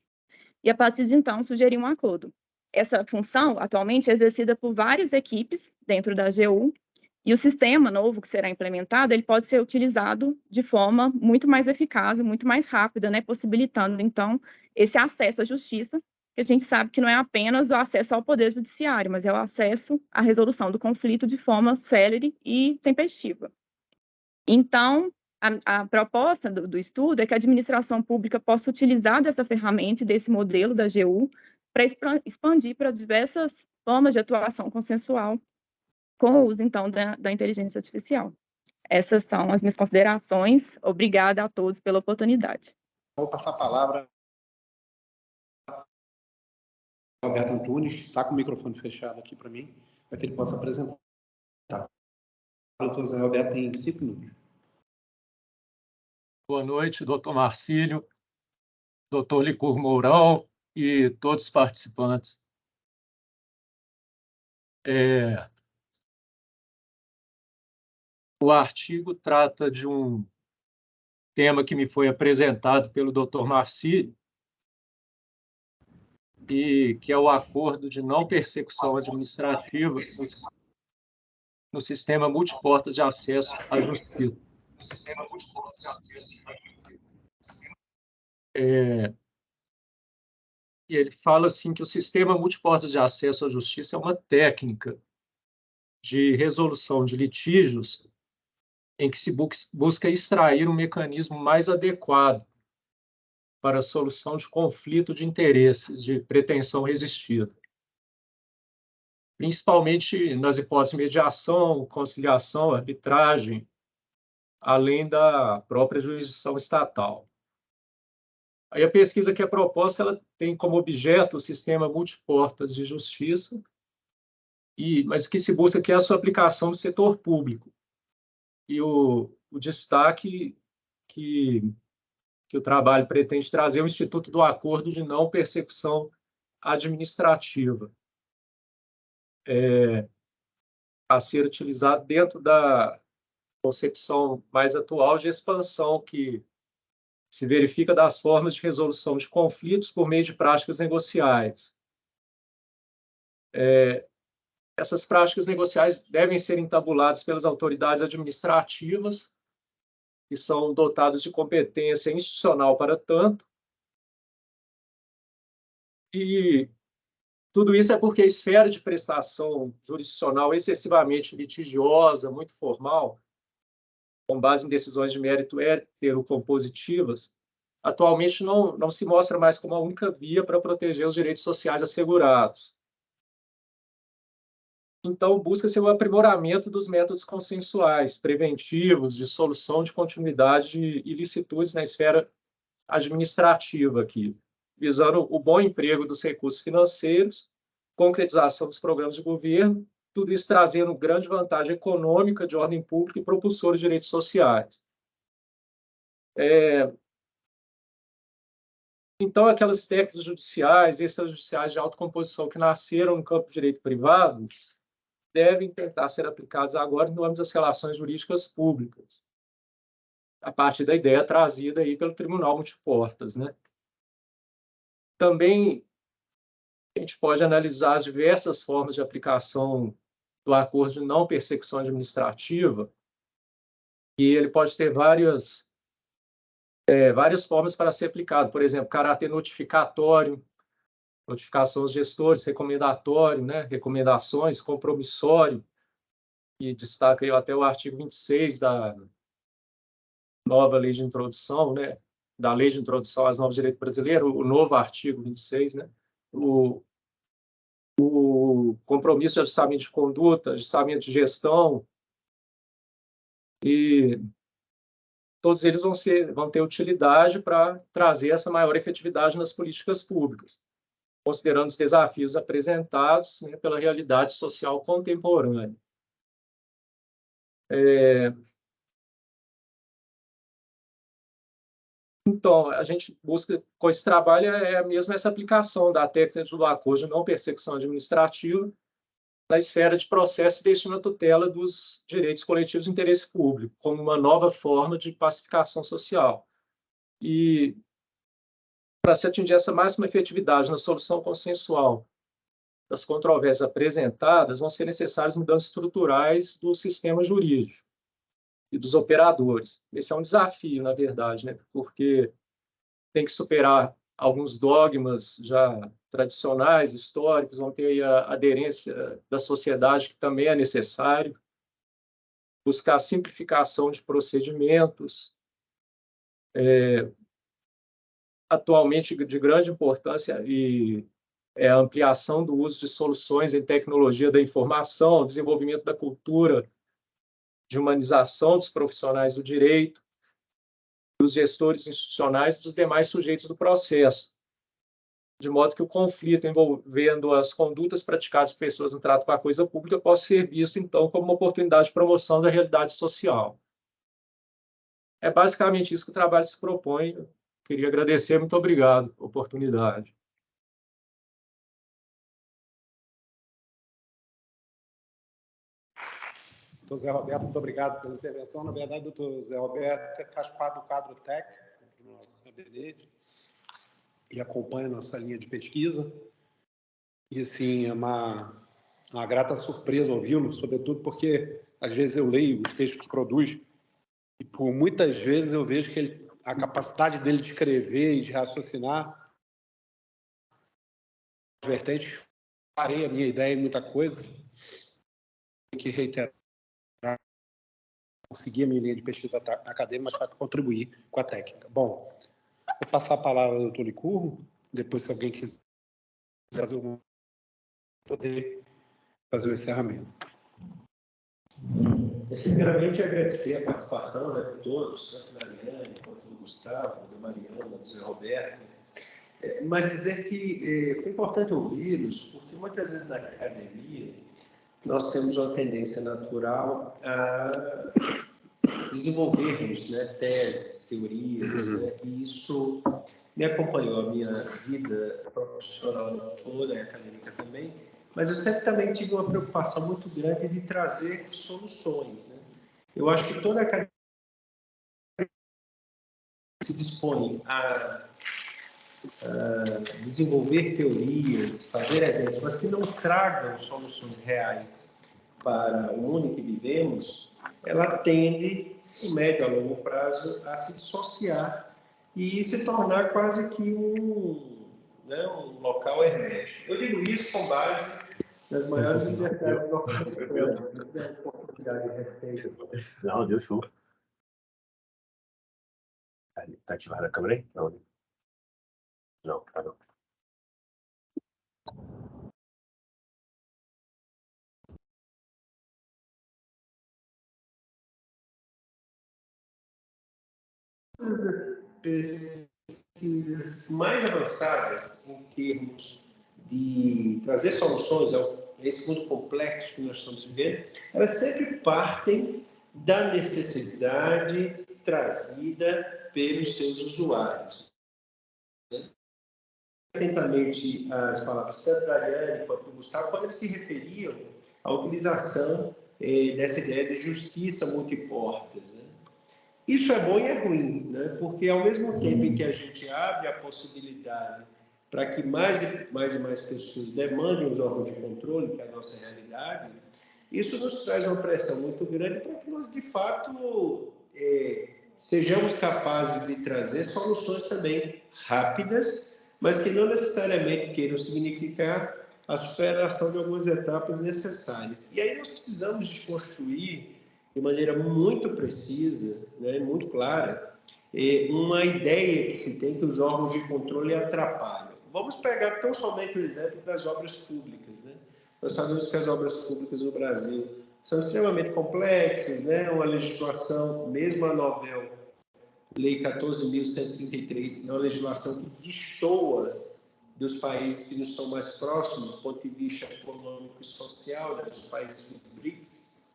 e, a partir de então, sugerir um acordo. Essa função, atualmente, é exercida por várias equipes dentro da AGU, e o sistema novo que será implementado, ele pode ser utilizado de forma muito mais eficaz, muito mais rápida, né, possibilitando, então, esse acesso à justiça, que a gente sabe que não é apenas o acesso ao poder judiciário, mas é o acesso à resolução do conflito de forma célere e tempestiva. Então, a proposta do estudo é que a administração pública possa utilizar dessa ferramenta e desse modelo da AGU para expandir para diversas formas de atuação consensual com o uso, então, da inteligência artificial. Essas são as minhas considerações. Obrigada a todos pela oportunidade. Vou passar a palavra ao Roberto Antunes, está com o microfone fechado aqui para mim, para que ele possa apresentar. O doutor Zé Roberto tem 5 minutos. Boa noite, doutor Marcílio, doutor Licurgo Mourão e todos os participantes. O artigo trata de um tema que me foi apresentado pelo doutor Marcílio, e que é o acordo de não persecução administrativa no sistema multiportas de acesso à justiça. E ele fala assim que o sistema multiportas de acesso à justiça é uma técnica de resolução de litígios em que se busca extrair um mecanismo mais adequado para a solução de conflito de interesses, de pretensão resistida, principalmente nas hipóteses de mediação, conciliação, arbitragem, além da própria jurisdição estatal. Aí a pesquisa que é proposta, ela tem como objeto o sistema multiportas de justiça, mas o que se busca aqui é a sua aplicação no setor público. E o destaque que o trabalho pretende trazer é o Instituto do Acordo de Não Persecução Administrativa, a ser utilizado dentro da concepção mais atual de expansão que se verifica das formas de resolução de conflitos por meio de práticas negociais. Essas práticas negociais devem ser entabuladas pelas autoridades administrativas, que são dotadas de competência institucional para tanto, e tudo isso é porque a esfera de prestação jurisdicional excessivamente litigiosa, muito formal, com base em decisões de mérito heterocompositivas, atualmente não se mostra mais como a única via para proteger os direitos sociais assegurados. Então, busca-se o aprimoramento dos métodos consensuais, preventivos, de solução de continuidade de ilicitudes na esfera administrativa aqui, visando o bom emprego dos recursos financeiros, concretização dos programas de governo, tudo isso trazendo grande vantagem econômica, de ordem pública e propulsor de direitos sociais. Então, aquelas técnicas judiciais, extrajudiciais de autocomposição que nasceram no campo do direito privado, devem tentar ser aplicadas agora no âmbito das relações jurídicas públicas, a partir da ideia trazida aí pelo Tribunal Multiportas, né? Também a gente pode analisar as diversas formas de aplicação do acordo de não persecução administrativa, e ele pode ter várias formas para ser aplicado. Por exemplo, caráter notificatório, notificação aos gestores, recomendatório, né? Recomendações, compromissório, e destaca aí até o artigo 26 da nova lei de introdução, né? Da lei de introdução às normas de direito brasileiro, o novo artigo 26, né? O compromisso de ajustamento de conduta, ajustamento de gestão, e todos eles vão ter utilidade para trazer essa maior efetividade nas políticas públicas, considerando os desafios apresentados, né, pela realidade social contemporânea. Então, a gente busca, com esse trabalho, mesmo essa aplicação da técnica do acordo de não persecução administrativa na esfera de processo e destino à tutela dos direitos coletivos de interesse público, como uma nova forma de pacificação social. E, para se atingir essa máxima efetividade na solução consensual das controvérsias apresentadas, vão ser necessárias mudanças estruturais do sistema jurídico e dos operadores. Esse é um desafio, na verdade, né? Porque tem que superar alguns dogmas já tradicionais, históricos, vão ter aí a aderência da sociedade, que também é necessário, buscar a simplificação de procedimentos, atualmente de grande importância e a ampliação do uso de soluções em tecnologia da informação, desenvolvimento da cultura de humanização dos profissionais do direito, dos gestores institucionais e dos demais sujeitos do processo, de modo que o conflito envolvendo as condutas praticadas por pessoas no trato com a coisa pública possa ser visto, então, como uma oportunidade de promoção da realidade social. É basicamente isso que o trabalho se propõe. Eu queria agradecer, muito obrigado pela oportunidade. Doutor Zé Roberto, muito obrigado pela intervenção. Na verdade, o doutor Zé Roberto faz parte do quadro técnico do nosso gabinete e acompanha a nossa linha de pesquisa. E, assim, é uma uma grata surpresa ouvi-lo, sobretudo porque, às vezes, eu leio os textos que produz e, por muitas vezes, eu vejo que a capacidade dele de escrever e de raciocinar vertentes, parei a minha ideia em muita coisa, tenho que reiterar, conseguir a minha linha de pesquisa acadêmica, mas para contribuir com a técnica. Bom, vou passar a palavra ao doutor Licurgo, depois, se alguém quiser fazer poder fazer o encerramento. Primeiramente, agradecer a participação, né, de todos, tanto da Mariane, quanto do Gustavo, da Mariana, do Zé Roberto, mas dizer que foi importante ouvi-los, porque muitas vezes na academia nós temos uma tendência natural a desenvolvermos, né, teses, teorias, né, e isso me acompanhou a minha vida profissional toda, e acadêmica também, mas eu sempre também tive uma preocupação muito grande de trazer soluções, né? Eu acho que toda academia se dispõe a desenvolver teorias, fazer eventos, mas que não tragam soluções reais para o mundo em que vivemos, ela tende, em médio a longo prazo, a se dissociar e se tornar quase que um local hermético. Eu digo isso com base nas maiores universidades norte-americanas, da oportunidade recente. Não, deu show. Tá ativada a câmera aí? Não. Não, tá não. Pesquisas mais avançadas em termos de trazer soluções a esse mundo complexo que nós estamos vivendo, elas sempre partem da necessidade trazida pelos seus usuários. Atentamente as palavras tanto da Ariane quanto do Gustavo, quando eles se referiam à utilização dessa ideia de justiça multiportas, né? Isso é bom e é ruim, né? Porque ao mesmo tempo em que a gente abre a possibilidade para que mais e mais pessoas demandem os órgãos de controle, que é a nossa realidade, isso nos traz uma pressão muito grande para que nós, de fato, sejamos capazes de trazer soluções também rápidas, mas que não necessariamente queiram significar a superação de algumas etapas necessárias. E aí nós precisamos desconstruir de maneira muito precisa, né, muito clara, uma ideia que se tem que os órgãos de controle atrapalham. Vamos pegar tão somente o exemplo das obras públicas, né? Nós sabemos que as obras públicas no Brasil são extremamente complexas, né? Uma legislação, mesmo a novel Lei 14.133, é uma legislação que destoa dos países que nos são mais próximos, do ponto de vista econômico e social, né, dos países do BRICS,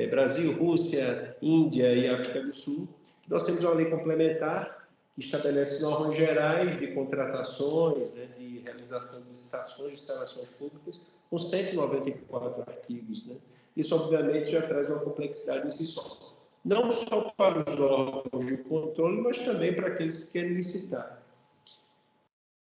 Brasil, Rússia, Índia e África do Sul. Nós temos uma lei complementar que estabelece normas gerais de contratações, né, de realização de licitações de instalações públicas, com 194 artigos, né? Isso, obviamente, já traz uma complexidade em si só. Não só para os órgãos de controle, mas também para aqueles que querem licitar.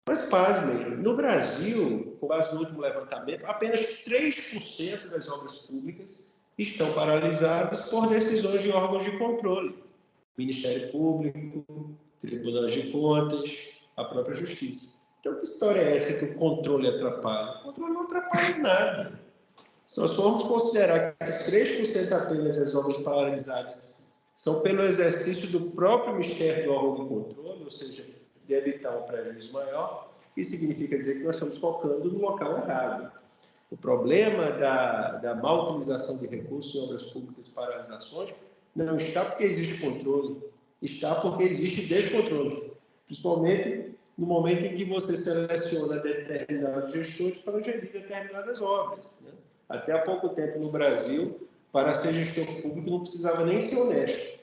Mas, pasmem, no Brasil, com base no último levantamento, apenas 3% das obras públicas estão paralisadas por decisões de órgãos de controle. Ministério Público, Tribunais de Contas, a própria Justiça. Então, que história é essa que o controle atrapalha? O controle não atrapalha nada. Se nós formos considerar que 3% apenas das obras paralisadas são pelo exercício do próprio Ministério do órgão de controle, ou seja, de evitar um prejuízo maior, isso significa dizer que nós estamos focando no local errado. O problema da má utilização de recursos em obras públicas e paralisações não está porque existe controle, está porque existe descontrole, principalmente no momento em que você seleciona determinados gestores para gerir determinadas obras, né? Até há pouco tempo no Brasil, para ser gestor público não precisava nem ser honesto.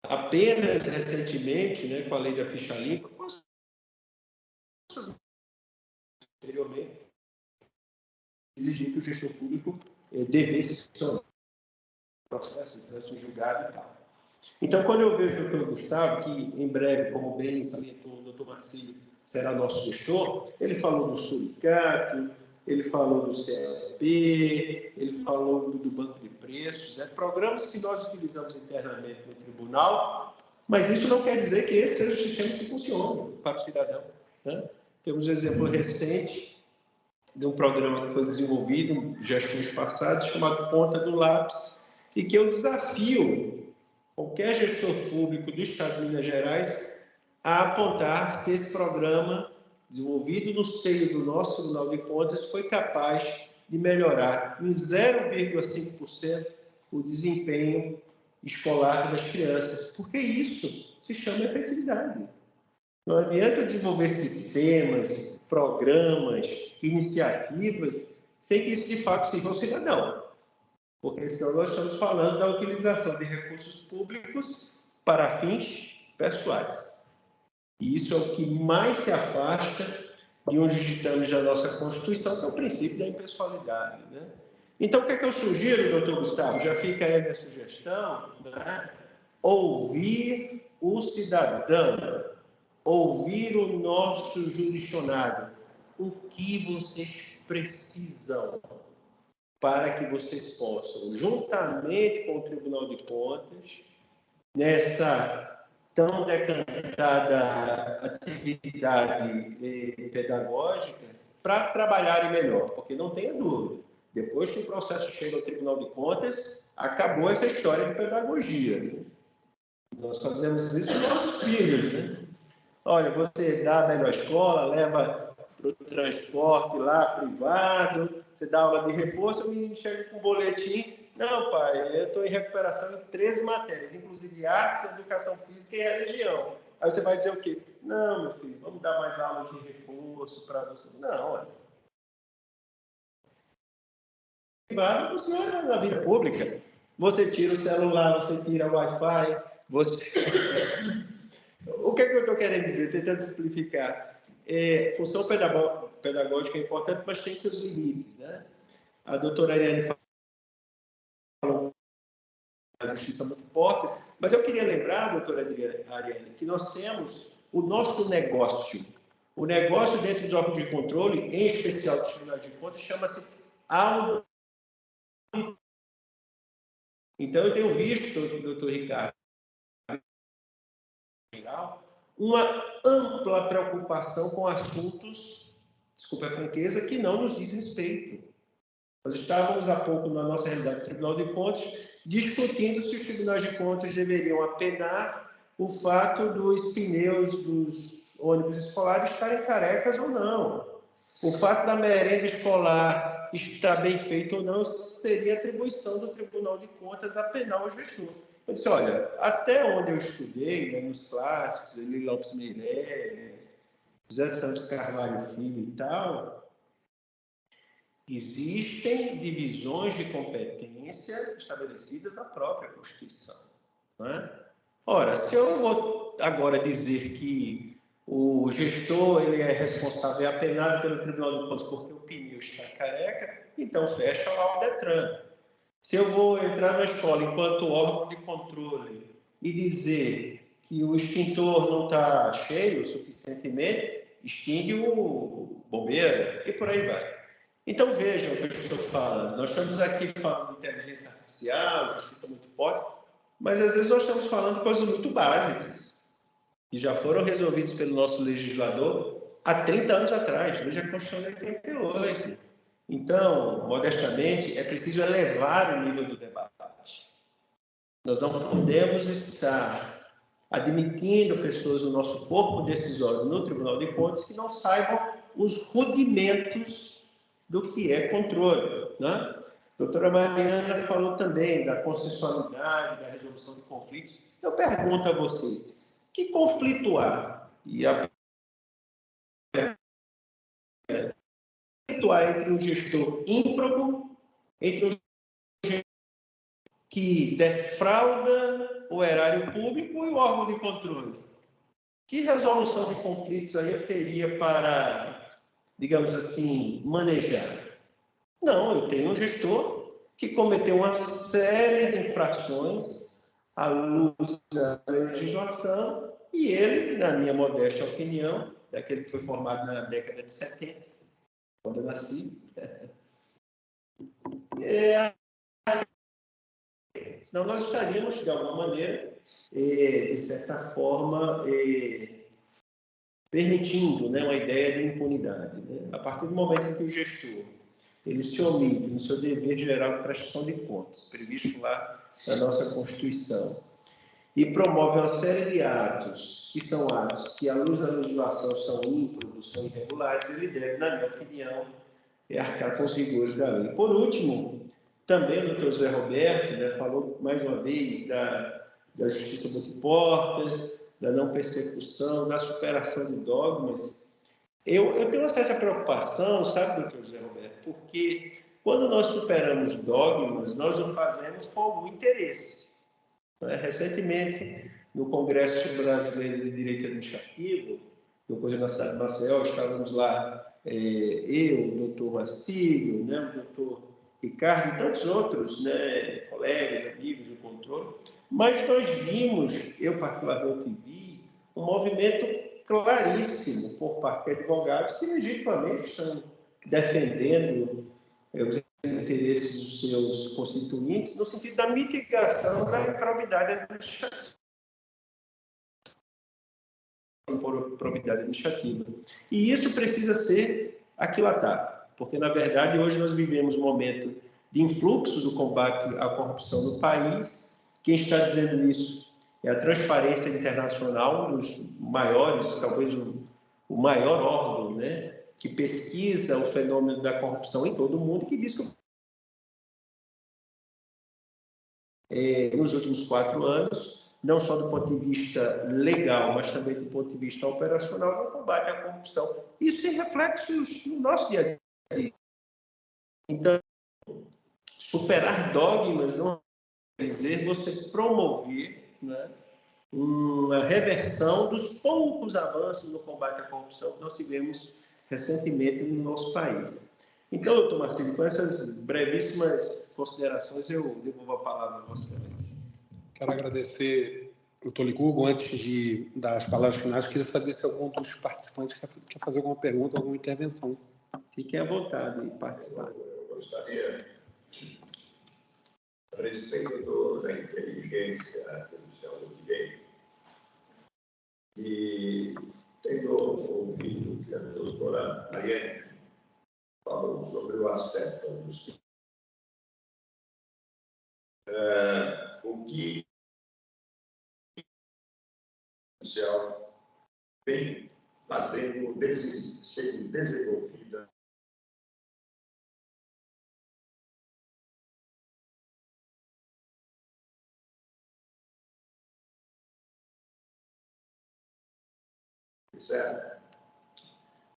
Apenas recentemente, né, com a lei da ficha limpa, anteriormente, exigir que o gestor público devesse ser processo, tivesse um julgado e tal. Então, quando eu vejo o Dr. Gustavo, que em breve, como bem salientou o Dr. Marcílio, será nosso gestor, ele falou do suricato, ele falou do CLP, ele falou do banco de preços, né? Programas que nós utilizamos internamente no tribunal, mas isso não quer dizer que esses sejam os sistemas que funcionam para o cidadão, né? Temos um exemplo recente de um programa que foi desenvolvido em gestões passadas, chamado Ponta do Lápis, e que eu desafio qualquer gestor público do Estado de Minas Gerais a apontar se esse programa, desenvolvido no seio do nosso Tribunal de Contas, foi capaz de melhorar em 0,5% o desempenho escolar das crianças, porque isso se chama efetividade. Não adianta desenvolver sistemas, programas, iniciativas, sem que isso de fato sirva ao cidadão. Porque senão nós estamos falando da utilização de recursos públicos para fins pessoais. E isso é o que mais se afasta de onde digitamos na nossa Constituição, que é o princípio da impessoalidade, né? Então, o que é que eu sugiro, doutor Gustavo? Já fica aí a minha sugestão, né? Ouvir o cidadão, ouvir o nosso jurisdicionado. O que vocês precisam para que vocês possam, juntamente com o Tribunal de Contas, nessa tão decantada atividade pedagógica, para trabalharem melhor, porque não tenha dúvida, depois que o processo chega ao Tribunal de Contas, acabou essa história de pedagogia, né? Nós fazemos isso com nossos filhos, né? Olha, você dá a melhor escola, leva para o transporte lá privado, você dá aula de reforço, o menino chega com um boletim. Não, pai, eu estou em recuperação em 13 matérias, inclusive artes, educação física e religião. Aí você vai dizer o quê? Não, meu filho, vamos dar mais aulas de reforço para você. Não, é. Privado funciona na vida pública. Você tira o celular, você tira o Wi-Fi, você... O que é que eu estou querendo dizer? Tentando simplificar. Função pedagógica é importante, mas tem seus limites, né? A doutora Ariane falou da justiça muito forte, mas eu queria lembrar, doutora Ariane, que nós temos o nosso negócio. O negócio dentro dos órgãos de controle, em especial dos tribunais de contas, chama-se auditoria. Então, eu tenho visto, doutor Ricardo, uma ampla preocupação com assuntos, desculpa a franqueza, que não nos diz respeito. Nós estávamos há pouco, na nossa realidade do Tribunal de Contas, discutindo se os tribunais de contas deveriam apenar o fato dos pneus dos ônibus escolares estarem carecas ou não. O fato da merenda escolar estar bem feita ou não seria atribuição do Tribunal de Contas apenar o gestor. Eu disse, olha, até onde eu estudei, né, nos clássicos, Eli Lopes Meireles, José Santos Carvalho Filho e tal, existem divisões de competência estabelecidas na própria Constituição, né? Ora, se eu vou agora dizer que o gestor ele é responsável, é apenado pelo Tribunal de Contas porque o pneu está careca, então fecha lá o Detran. Se eu vou entrar na escola enquanto órgão de controle e dizer que o extintor não está cheio suficientemente, extingue o bombeiro e por aí vai. Então vejam o que eu estou falando. Nós estamos aqui falando de inteligência artificial, justiça muito forte, mas às vezes nós estamos falando de coisas muito básicas que já foram resolvidas pelo nosso legislador há 30 anos atrás, desde a Constituição de 88. Então, modestamente, é preciso elevar o nível do debate. Nós não podemos estar admitindo pessoas no nosso corpo decisório no Tribunal de Contas que não saibam os rudimentos do que é controle, né? A doutora Mariana falou também da consensualidade, da resolução de conflitos. Eu pergunto a vocês, que conflito há? E a entre um gestor ímprobo, entre um gestor que defrauda o erário público e o órgão de controle. Que resolução de conflitos aí eu teria para, digamos assim, manejar? Não, eu tenho um gestor que cometeu uma série de infrações à luz da legislação e ele, na minha modesta opinião, daquele que foi formado na década de 70, quando eu nasci. Senão nós estaríamos, de alguma maneira, de certa forma, permitindo, né, uma ideia de impunidade. Né? A partir do momento em que o gestor ele se omite no seu dever geral de prestação de contas, previsto lá na nossa Constituição, e promove uma série de atos, que são atos que, à luz da legislação, são ímprobos, são irregulares, ele deve, na minha opinião, arcar com os rigores da lei. Por último, também o doutor José Roberto, né, falou mais uma vez da justiça multiportas, da não persecução, da superação de dogmas. Eu tenho uma certa preocupação, sabe, doutor José Roberto, porque quando nós superamos dogmas, nós o fazemos com algum interesse. Né? Recentemente, no Congresso Brasileiro de Direito Administrativo, que ocorreu na cidade de Maceió, estávamos lá, eu, o doutor Marcílio, né, o doutor Ricardo e tantos outros, né, colegas, amigos do controle, mas nós vimos, eu particularmente vi, um movimento claríssimo por parte de advogados que legitimamente estão defendendo os interesses dos seus constituintes no sentido da mitigação da improbidade administrativa. E isso precisa ser aquilatado, porque, na verdade, hoje nós vivemos um momento de influxo do combate à corrupção no país. Quem está dizendo isso é a Transparência Internacional, um dos maiores, talvez o maior órgão, né, que pesquisa o fenômeno da corrupção em todo o mundo, que diz que nos últimos 4 anos, não só do ponto de vista legal, mas também do ponto de vista operacional, no combate à corrupção. Isso tem reflexos no nosso dia a dia. Então, superar dogmas não quer dizer você promover, né, uma reversão dos poucos avanços no combate à corrupção que nós tivemos recentemente no nosso país. Então, doutor Marcílio, com essas brevíssimas considerações, eu devolvo a palavra a Vossa Excelência. Quero agradecer o doutor Licurgo. Antes de dar as palavras finais, queria saber se algum dos participantes quer fazer alguma pergunta, alguma intervenção. Fiquem à vontade de participar. Eu gostaria, a respeito da inteligência artificial do direito, e tendo ouvido que a doutora Mariane falou sobre o acesso à justiça, o que a artificial vem fazendo, sendo desenvolvida certo?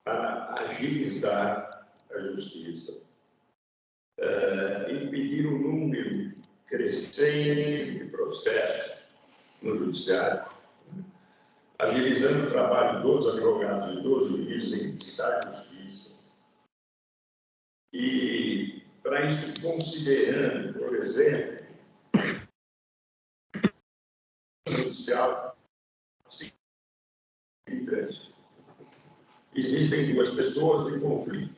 Para agilizar a justiça, impedir o número crescente de processos no judiciário, agilizando o trabalho dos advogados e dos juízes em prestar justiça. E, para isso, considerando, por exemplo, o judicial, existem 2 pessoas em conflito.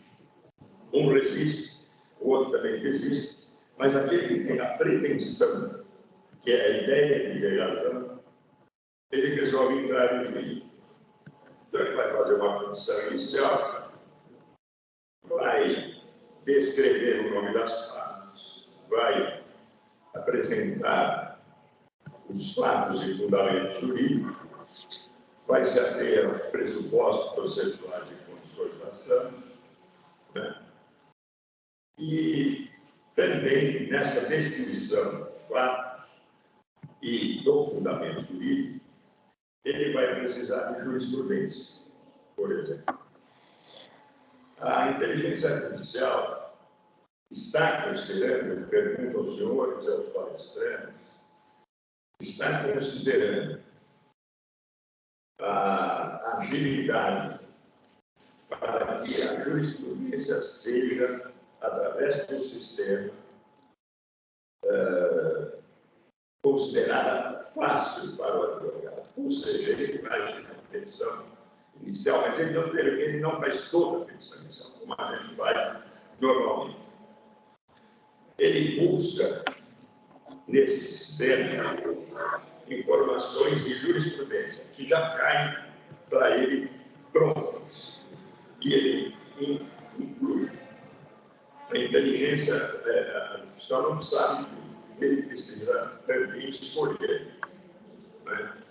Um resiste, o outro também resiste, mas aquele que tem a pretensão, que é a ideia de razão, ele resolve entrar em juízo. Então, ele vai fazer uma petição inicial, vai descrever o nome das partes, vai apresentar os fatos e fundamentos jurídicos, vai se ater aos pressupostos processuais e condições da ação, né? E também nessa descrição de fatos e do fundamento jurídico, ele vai precisar de jurisprudência, por exemplo. A inteligência artificial está considerando, eu pergunto aos senhores e aos palestrantes, está considerando a agilidade para que a jurisprudência seja, através do sistema, considerada fácil para o advogado. Ou seja, ele vai ter a petição inicial, mas ele não faz toda a petição inicial, como a gente faz normalmente. Ele busca, nesse sistema, informações de jurisprudência que já caem para ele prontas. E ele inclui. A inteligência artificial não sabe que ele precisa também escolher. Né?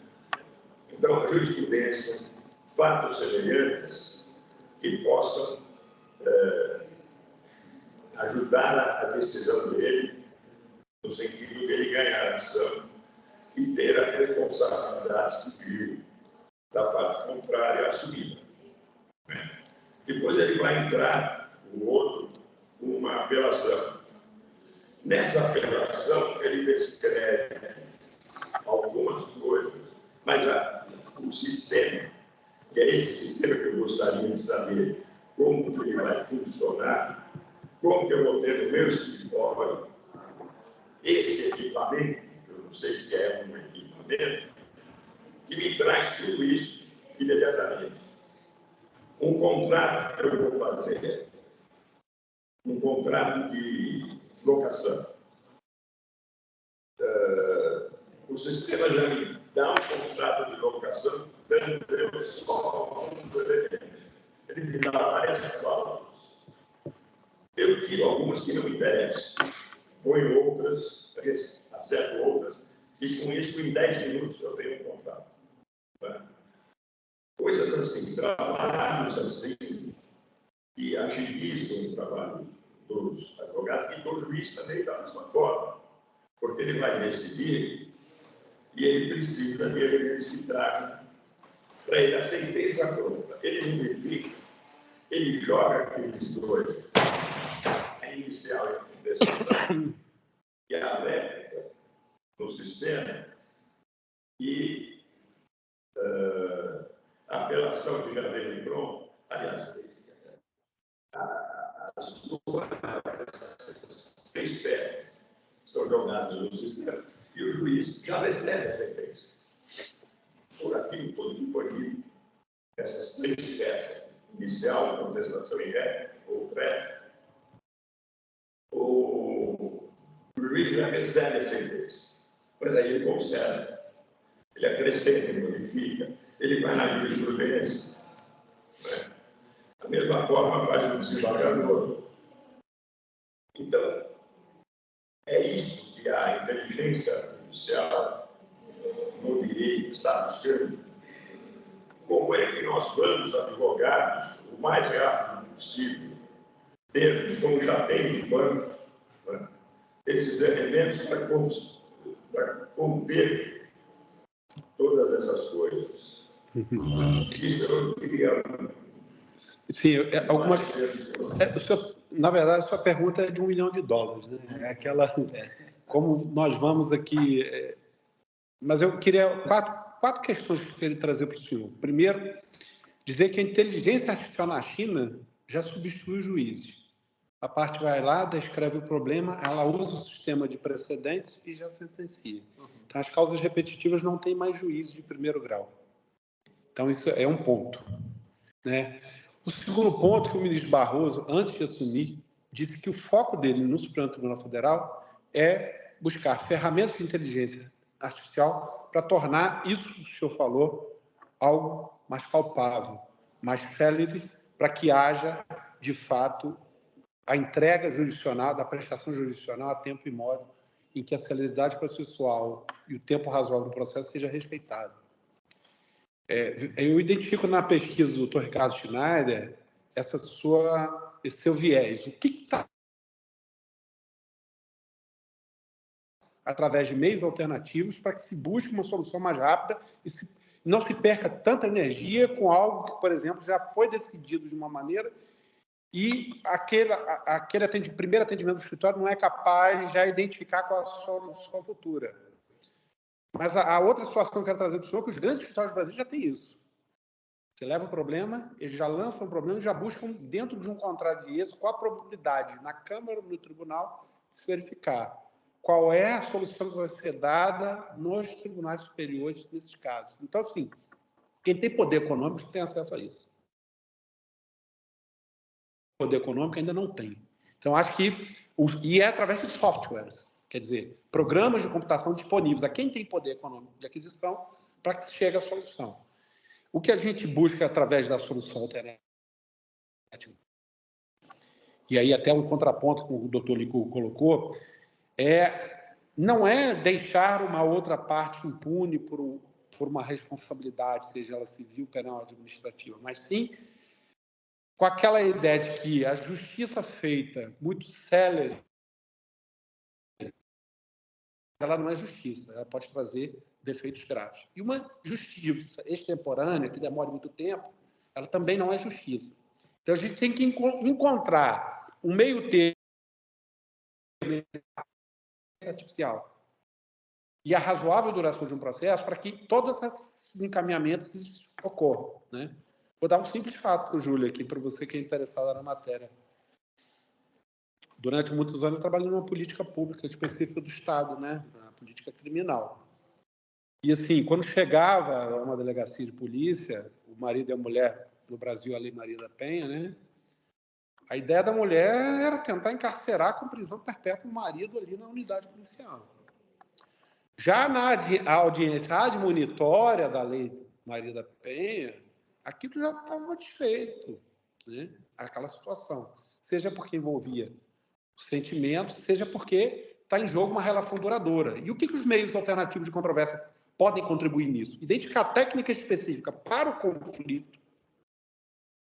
Então, a jurisprudência, fatos semelhantes que possam ajudar a decisão dele, no sentido de ele ganhar a ação e ter a responsabilidade civil da parte contrária assumida. Depois ele vai entrar, o outro, com uma apelação. Nessa apelação, ele descreve algumas coisas, mas o sistema, que é esse sistema que eu gostaria de saber como que ele vai funcionar, como que eu vou ter no meu escritório esse equipamento, eu não sei se é um equipamento, que me traz tudo isso imediatamente. Um contrato que eu vou fazer, um contrato de locação. O sistema já me dá um contrato de locação, dando eu só um elemento. Ele me dá várias cláusulas. Eu tiro algumas que não me interessam, ponho outras, acerto outras, e com isso, em 10 minutos, eu tenho um contrato. Né? Coisas assim, trabalhos assim, que agilizam o trabalho dos advogados e do juiz também da mesma forma, porque ele vai decidir e ele precisa de elementos que tragam para ele a sentença pronta. Ele não verifica, ele joga aqueles dois, a inicial e a contestação, e a réplica no sistema, e a apelação que já vem pronto, aliás, as duas três peças são jogadas no sistema e o juiz já recebe a sentença. Por aquilo tudo que foi dito, essas três peças, inicial, contestação e réplica, ou pré, o juiz já recebe a sentença. Mas aí ele conserva, ele acrescenta, ele modifica, ele vai na jurisprudência. Né? Da mesma forma faz o desembargador. Então, é isso que a inteligência artificial no direito está buscando. Como é que nós vamos, advogados, o mais rápido possível, termos, como já tem os bancos, né, esses elementos para conter todas essas coisas. Isso eu queria... Sim, algumas... na verdade, a sua pergunta é de $1 milhão, né? É aquela... Como nós vamos aqui... Mas eu queria... Quatro questões que eu queria trazer para o senhor. Primeiro, dizer que a inteligência artificial na China já substitui os juízes. A parte vai lá, descreve o problema, ela usa o sistema de precedentes e já sentencia. Então, as causas repetitivas não têm mais juízo de primeiro grau. Então, isso é um ponto, né? O segundo ponto que o ministro Barroso, antes de assumir, disse que o foco dele no Supremo Tribunal Federal é buscar ferramentas de inteligência artificial para tornar isso que o senhor falou algo mais palpável, mais célere, para que haja, de fato, a entrega jurisdicional, da prestação jurisdicional a tempo e modo em que a celeridade processual e o tempo razoável do processo seja respeitado. Eu identifico na pesquisa do Dr. Ricardo Schneider esse seu viés. O que está através de meios alternativos para que se busque uma solução mais rápida e não se perca tanta energia com algo que, por exemplo, já foi decidido de uma maneira e aquele primeiro atendimento do escritório não é capaz de já identificar qual a solução futura. Mas a outra situação que eu quero trazer para o senhor é que os grandes escritórios do Brasil já têm isso. Você leva o problema, eles já lançam o problema e já buscam, dentro de um contrato de êxito, qual a probabilidade na Câmara ou no Tribunal de se verificar qual é a solução que vai ser dada nos tribunais superiores nesses casos. Então, assim, Quem tem poder econômico tem acesso a isso. Poder econômico ainda não tem. Então, acho que... E é através de softwares, quer dizer, programas de computação disponíveis a quem tem poder econômico de aquisição para que chegue à solução. O que a gente busca através da solução alternativa, e aí até um contraponto que o doutor Lico colocou, não é deixar uma outra parte impune por uma responsabilidade, seja ela civil, penal ou administrativa, mas sim com aquela ideia de que a justiça feita muito célere, ela não é justiça, ela pode trazer defeitos graves. E uma justiça extemporânea, que demora muito tempo, ela também não é justiça. Então, a gente tem que encontrar um meio termo artificial e a razoável duração de um processo para que todos esses encaminhamentos ocorram, né? Vou dar um simples fato, Júlia, aqui, para você que é interessada na matéria. Durante muitos anos, eu trabalhei numa política pública específica do Estado, né? Na política criminal. E, assim, quando chegava a uma delegacia de polícia, o marido e a mulher, no Brasil, a Lei Maria da Penha, né? A ideia da mulher era tentar encarcerar com prisão perpétua o marido ali na unidade policial. Já na audiência admonitória da Lei Maria da Penha, aquilo já estava desfeito, né? Aquela situação. Seja porque envolvia sentimento, seja porque está em jogo uma relação duradoura. E o que os meios alternativos de controvérsia podem contribuir nisso? Identificar técnica específica para o conflito,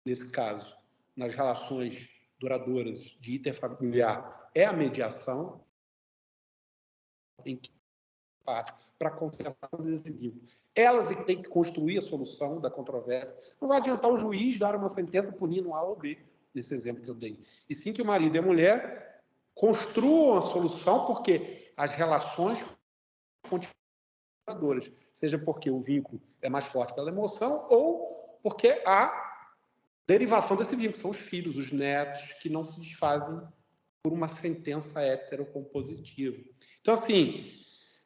nesse caso, nas relações duradouras de interfamiliar, é a mediação, em que parte para a conservação desse vínculo. Elas que têm que construir a solução da controvérsia. Não vai adiantar o juiz dar uma sentença punindo A ou B, nesse exemplo que eu dei. E sim que o marido e a mulher construam a solução, porque as relações continuam duradouras, seja porque o vínculo é mais forte pela emoção ou porque há derivação desse vínculo, são os filhos, os netos, que não se desfazem por uma sentença heterocompositiva. Então, assim,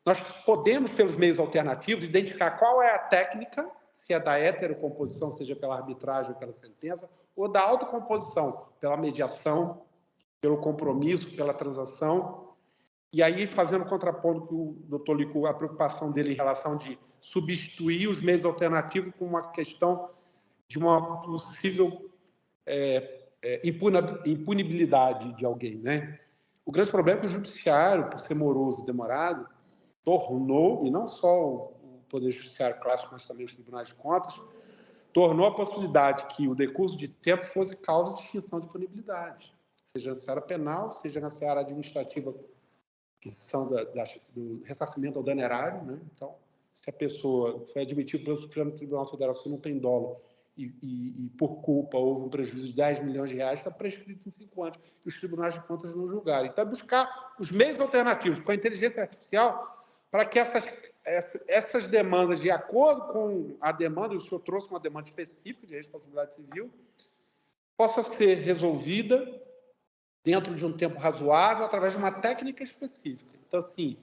nós podemos, pelos meios alternativos, identificar qual é a técnica, se é da heterocomposição, seja pela arbitragem ou pela sentença, ou da autocomposição, pela mediação, pelo compromisso, pela transação. E aí, fazendo contraponto com o doutor Lico, a preocupação dele em relação de substituir os meios alternativos com uma questão de uma possível impunibilidade de alguém, né? O grande problema é que o judiciário, por ser moroso e demorado, tornou, e não só o Poder Judiciário clássico, mas também os tribunais de contas, tornou a possibilidade que o decurso de tempo fosse causa de extinção de punibilidade, seja na seara penal, seja na seara administrativa, que são do ressarcimento ao dano erário, né? Então, se a pessoa foi admitida pelo Supremo Tribunal Federal, se não tem dolo e por culpa houve um prejuízo de 10 milhões de reais, está prescrito em 5 anos, e os tribunais de contas não julgarem. Então, é buscar os meios alternativos com a inteligência artificial para que essas demandas, de acordo com a demanda, o senhor trouxe uma demanda específica de responsabilidade civil, possa ser resolvida dentro de um tempo razoável, através de uma técnica específica. Então, assim,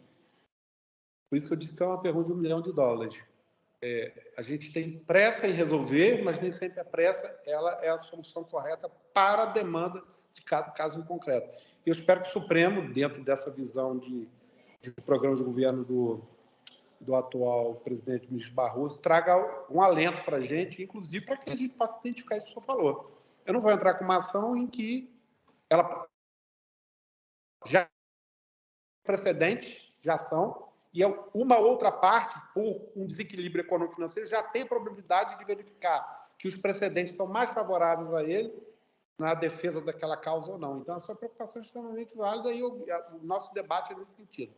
por isso que eu disse que é uma pergunta de $1 milhão. A gente tem pressa em resolver, mas nem sempre a pressa ela é a solução correta para a demanda de cada caso em concreto. Eu espero que o Supremo, dentro dessa visão de programa de governo do atual presidente ministro Barroso, traga um alento para a gente, inclusive para que a gente possa identificar isso que o senhor falou. Eu não vou entrar com uma ação em que ela já precedentes de ação e uma outra parte, por um desequilíbrio econômico-financeiro, já tem probabilidade de verificar que os precedentes são mais favoráveis a ele na defesa daquela causa ou não. Então, a sua preocupação é extremamente válida e o nosso debate é nesse sentido.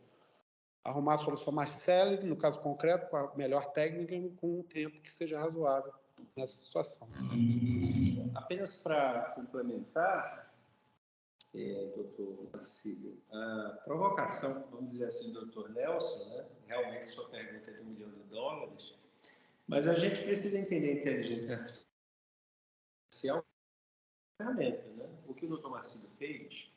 Arrumar a solução mais célere, no caso concreto, com a melhor técnica e com um tempo que seja razoável nessa situação. Apenas para complementar, doutor Marcílio, a provocação, vamos dizer assim, do doutor Nelson, né? Realmente sua pergunta é de $1 milhão, mas a gente precisa entender a inteligência artificial como ferramenta, né? O que o doutor Marcílio fez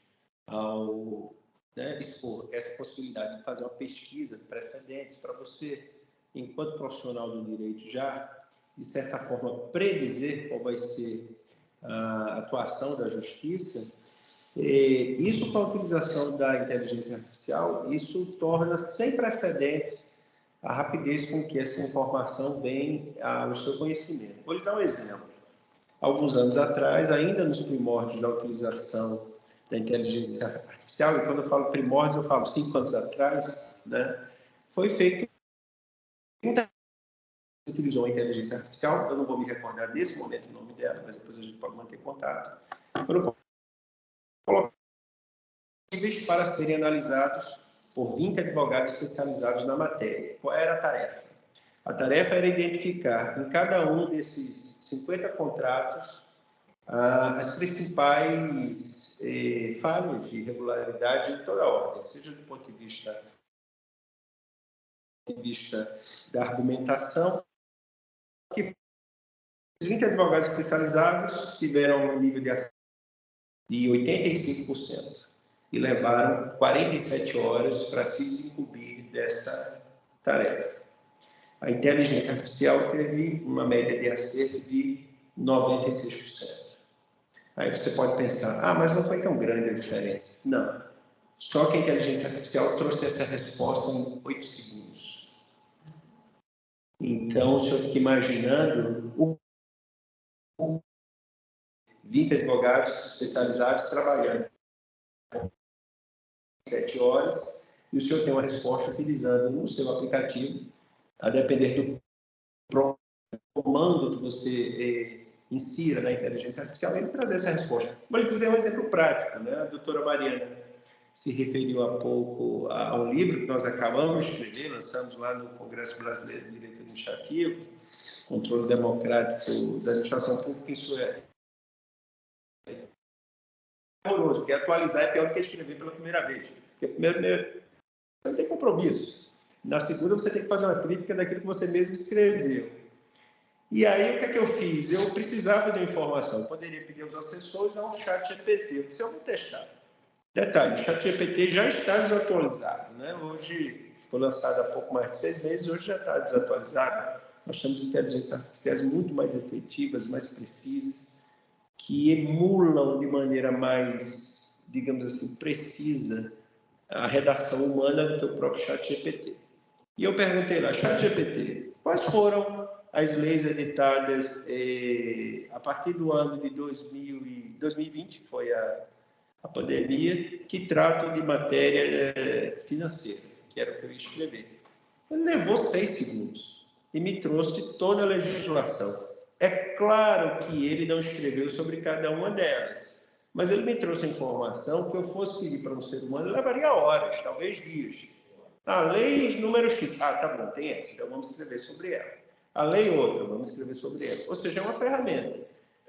ao expor essa possibilidade de fazer uma pesquisa de precedentes para você enquanto profissional do direito, já, de certa forma, predizer qual vai ser a atuação da justiça, isso com a utilização da inteligência artificial, isso torna sem precedentes a rapidez com que essa informação vem ao seu conhecimento. Vou lhe dar um exemplo. Alguns anos atrás, ainda nos primórdios da utilização da inteligência artificial, e quando eu falo primórdios, eu falo 5 anos atrás, né, foi feito muita gente utilizou a inteligência artificial, eu não vou me recordar nesse momento o nome dela, mas depois a gente pode manter contato, foram colocados para serem analisados por 20 advogados especializados na matéria. Qual era a tarefa? A tarefa era identificar em cada um desses 50 contratos as principais falhas de irregularidade de toda a ordem, seja do ponto de vista da argumentação, que os 20 advogados especializados tiveram um nível de acerto de 85% e levaram 47 horas para se desincumbir dessa tarefa. A inteligência artificial teve uma média de acerto de 96%. Aí você pode pensar, mas não foi tão grande a diferença. Não. Só que a inteligência artificial trouxe essa resposta em 8 segundos. Então, o senhor fica imaginando 20 advogados especializados trabalhando 7 horas, e o senhor tem uma resposta utilizando o seu aplicativo, a depender do comando que você insira na inteligência artificial, ele trazer essa resposta. Vou lhe dizer um exemplo prático, né? A doutora Mariana se referiu há pouco a um livro que nós acabamos de escrever, lançamos lá no Congresso Brasileiro de Direito Administrativo, Controle Democrático da Administração Pública. Isso é horroroso, porque atualizar é pior do que escrever pela primeira vez. Porque primeiro você não tem compromisso. Na segunda, você tem que fazer uma crítica daquilo que você mesmo escreveu. E aí, o que é que eu fiz? Eu precisava de informação. Eu poderia pedir aos assessores a um chat GPT. Eu disse, eu vou testar. Detalhe, o chat GPT já está desatualizado, né? Hoje, foi lançado há pouco mais de 6 meses, hoje já está desatualizado. Nós temos inteligências artificiais muito mais efetivas, mais precisas, que emulam de maneira mais, digamos assim, precisa a redação humana do que o próprio chat GPT. E eu perguntei lá, chat GPT, quais foram as leis editadas a partir do ano de 2020, que foi a pandemia, que tratam de matéria financeira, que era o que eu ia escrever. Ele levou 6 segundos e me trouxe toda a legislação. É claro que ele não escreveu sobre cada uma delas, mas ele me trouxe a informação que eu fosse pedir para um ser humano, levaria horas, talvez dias. A lei número X, tá bom, tem essa, então vamos escrever sobre ela. A lei outra, vamos escrever sobre ela. Ou seja, é uma ferramenta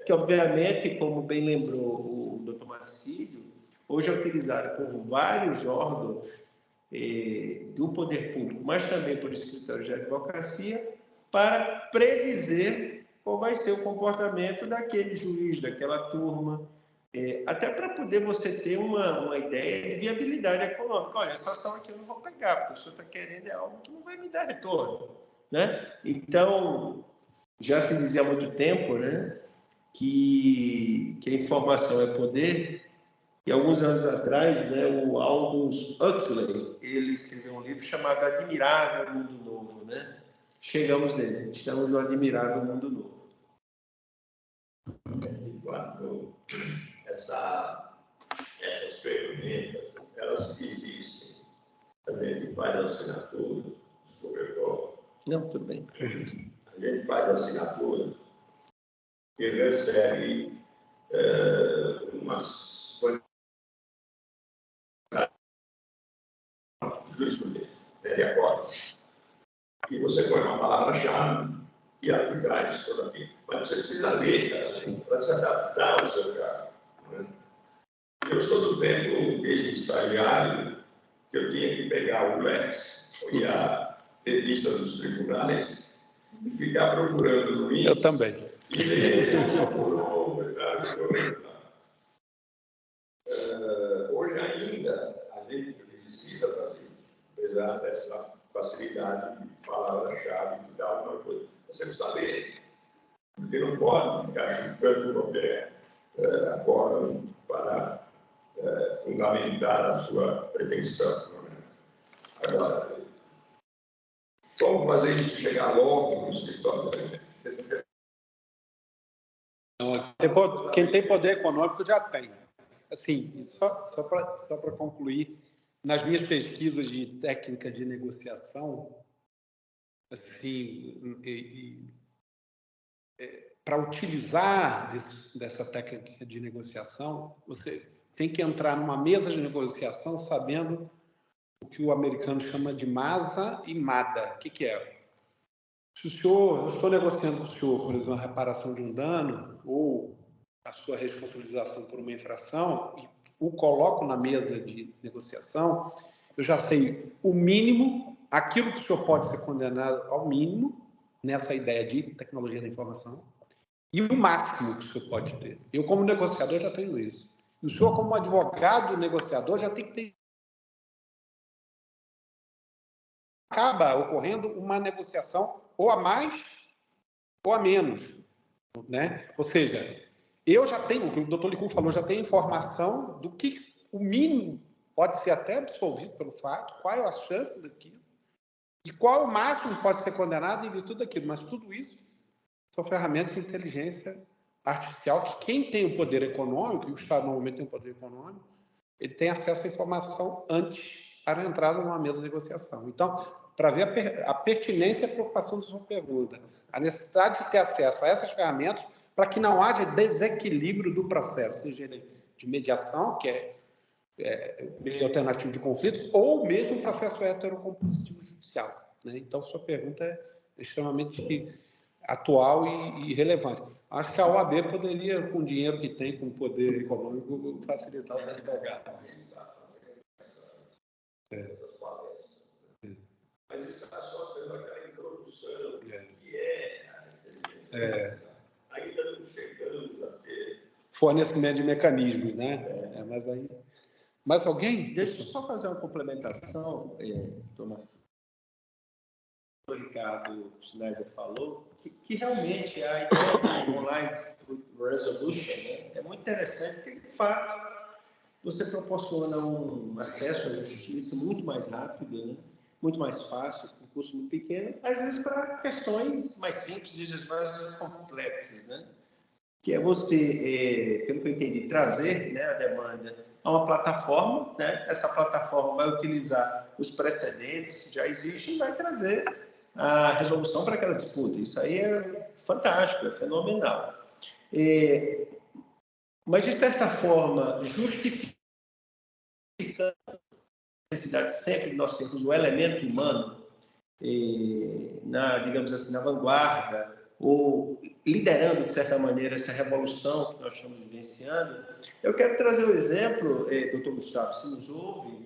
que, obviamente, como bem lembrou o Dr. Marcílio, hoje é utilizada por vários órgãos do poder público, mas também por escritórios de advocacia, para predizer qual vai ser o comportamento daquele juiz, daquela turma, até para poder você ter uma ideia de viabilidade econômica. Olha, essa ação aqui eu não vou pegar, porque o senhor está querendo algo que não vai me dar retorno, né? Então, já se dizia há muito tempo, né, que a informação é poder. E alguns anos atrás, né, o Aldous Huxley, ele escreveu um livro chamado Admirável Mundo Novo, né? Chegamos nele, estamos no Admirável Mundo Novo. Enquanto essas ferramentas, elas existem, também a gente faz assinatura, desculpa, não, tudo bem. A gente faz assinatura e recebe umas jurisprudência, de acordo. E você põe uma palavra-chave e ela te traz tudo aqui. Mas você precisa ler, assim, para se adaptar ao seu caso. Né? Eu sou do tempo, desde estagiário, que eu tinha que pegar o Lex e a revista dos tribunais e ficar procurando no índice. Eu também. E ler hoje ainda, a gente precisa fazer, apesar dessa facilidade de palavra-chave, de dar alguma coisa. Você precisa saber, porque não pode ficar chutando qualquer agora para fundamentar a sua pretensão. Né? Agora, como fazer isso chegar logo no escritório? Quem tem poder econômico já tem. Assim, só para concluir, nas minhas pesquisas de técnica de negociação, assim, para utilizar dessa técnica de negociação, você tem que entrar numa mesa de negociação sabendo o que o americano chama de masa e mada. O que é? Se eu estou negociando com o senhor, por exemplo, a reparação de um dano ou a sua responsabilização por uma infração e o coloco na mesa de negociação, eu já sei o mínimo, aquilo que o senhor pode ser condenado ao mínimo, nessa ideia de tecnologia da informação, e o máximo que o senhor pode ter. Eu, como negociador, já tenho isso. E o senhor, como advogado negociador, já tem que ter. Acaba ocorrendo uma negociação ou a mais ou a menos, né? Ou seja, eu já tenho, o que o doutor Licurgo falou, já tenho informação do que o mínimo pode ser até absolvido pelo fato, qual é a chance daquilo, e qual é o máximo que pode ser condenado em virtude daquilo. Mas tudo isso são ferramentas de inteligência artificial que quem tem o poder econômico, e o Estado normalmente tem o poder econômico, ele tem acesso à informação antes para a entrada numa mesa de negociação. Então, para ver a pertinência e a preocupação da sua pergunta, a necessidade de ter acesso a essas ferramentas para que não haja desequilíbrio do processo, seja ele de mediação, que é meio alternativo de conflitos, ou mesmo processo heterocompetitivo judicial. Né? Então, sua pergunta é extremamente atual e relevante. Acho que a OAB poderia, com o dinheiro que tem, com o poder econômico, facilitar os advogados. Mas está só tendo aquela introdução, que ainda não chegamos a ter fornecimento de mecanismos, né? Mas aí... Mais alguém? Deixa eu só fazer uma complementação, Tomás. O Ricardo Schneider falou que realmente a ideia do Online Dispute Resolution, né, é muito interessante, porque, de fato, você proporciona um acesso à justiça muito mais rápido, né, muito mais fácil, com custo muito pequeno, às vezes para questões mais simples e às vezes complexas, né? Que é você, pelo que eu entendi, trazer, né, a demanda a uma plataforma, né? Essa plataforma vai utilizar os precedentes que já existem e vai trazer a resolução para aquela disputa. Isso aí é fantástico, é fenomenal. Mas, de certa forma, justificando a necessidade sempre de nós termos o elemento humano, digamos assim, na vanguarda, ou liderando, de certa maneira, essa revolução que nós estamos vivenciando, eu quero trazer o exemplo, doutor Gustavo, se nos ouve,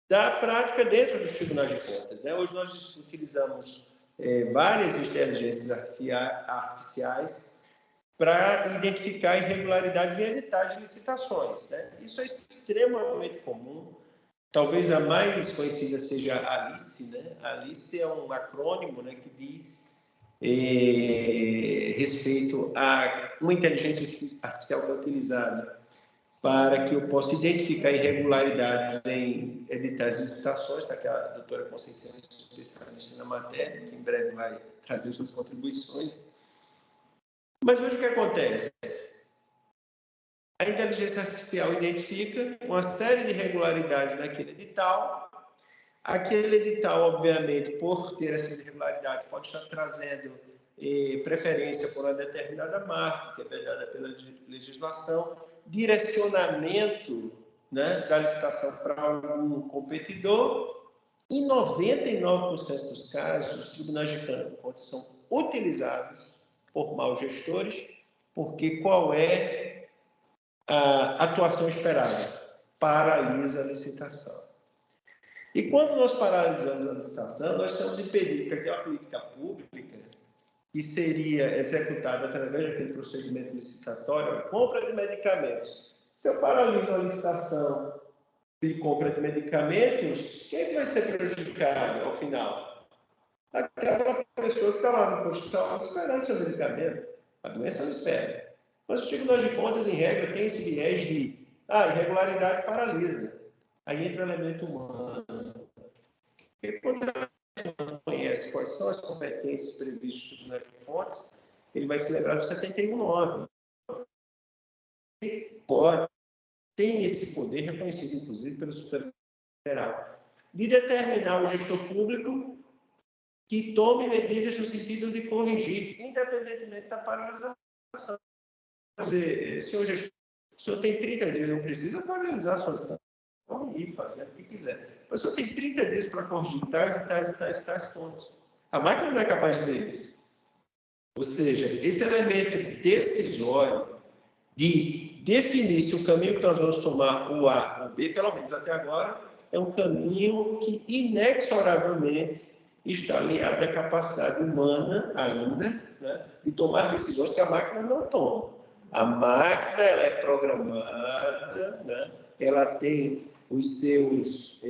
da prática dentro dos tribunais de contas. Né? Hoje nós utilizamos várias inteligências artificiais para identificar irregularidades em editais de licitações. Né? Isso é extremamente comum. Talvez a mais conhecida seja a ALICE. Né? A ALICE é um acrônimo, né, que diz respeito a uma inteligência artificial que é utilizada para que eu possa identificar irregularidades em editais de licitações, tá, que a doutora Conceição é especialista na matéria, que em breve vai trazer suas contribuições. Mas veja o que acontece. A inteligência artificial identifica uma série de irregularidades naquele edital. Aquele edital, obviamente, por ter essas irregularidades, pode estar trazendo preferência por uma determinada marca, que é vedada pela legislação, direcionamento, né, da licitação para algum competidor. Em 99% dos casos, os tribunais de contas são utilizados por maus gestores, porque qual é a atuação esperada? Paralisa a licitação. E quando nós paralisamos a licitação, nós estamos impedindo que aquela política pública, que seria executada através daquele procedimento licitatório, a compra de medicamentos. Se eu paraliso a licitação de compra de medicamentos, quem vai ser prejudicado ao final? Aquela pessoa que está lá no posto de saúde esperando seu medicamento. A doença não espera. Mas o Tribunal de Contas, em regra, tem esse viés de irregularidade paralisa. Aí entra o elemento humano. Porque quando a gente não conhece quais são as competências previstas no Tribunal de Contas, ele vai se lembrar do 71.9. Pode, tem esse poder reconhecido, inclusive, pelo Supremo Federal, de determinar o gestor público que tome medidas no sentido de corrigir, independentemente da paralisação. Senhor gestor, o senhor tem 30 dias, não precisa paralisar a sua estação, pode ir fazer o que quiser. Mas o senhor tem 30 dias para corrigir tais pontos. A máquina não é capaz de fazer isso. Ou seja, esse elemento decisório de definir se o caminho que nós vamos tomar, o A ou o B, pelo menos até agora, é um caminho que inexoravelmente está ligado à capacidade humana ainda, né, de tomar decisões que a máquina não toma. A máquina ela é programada, né, ela tem os seus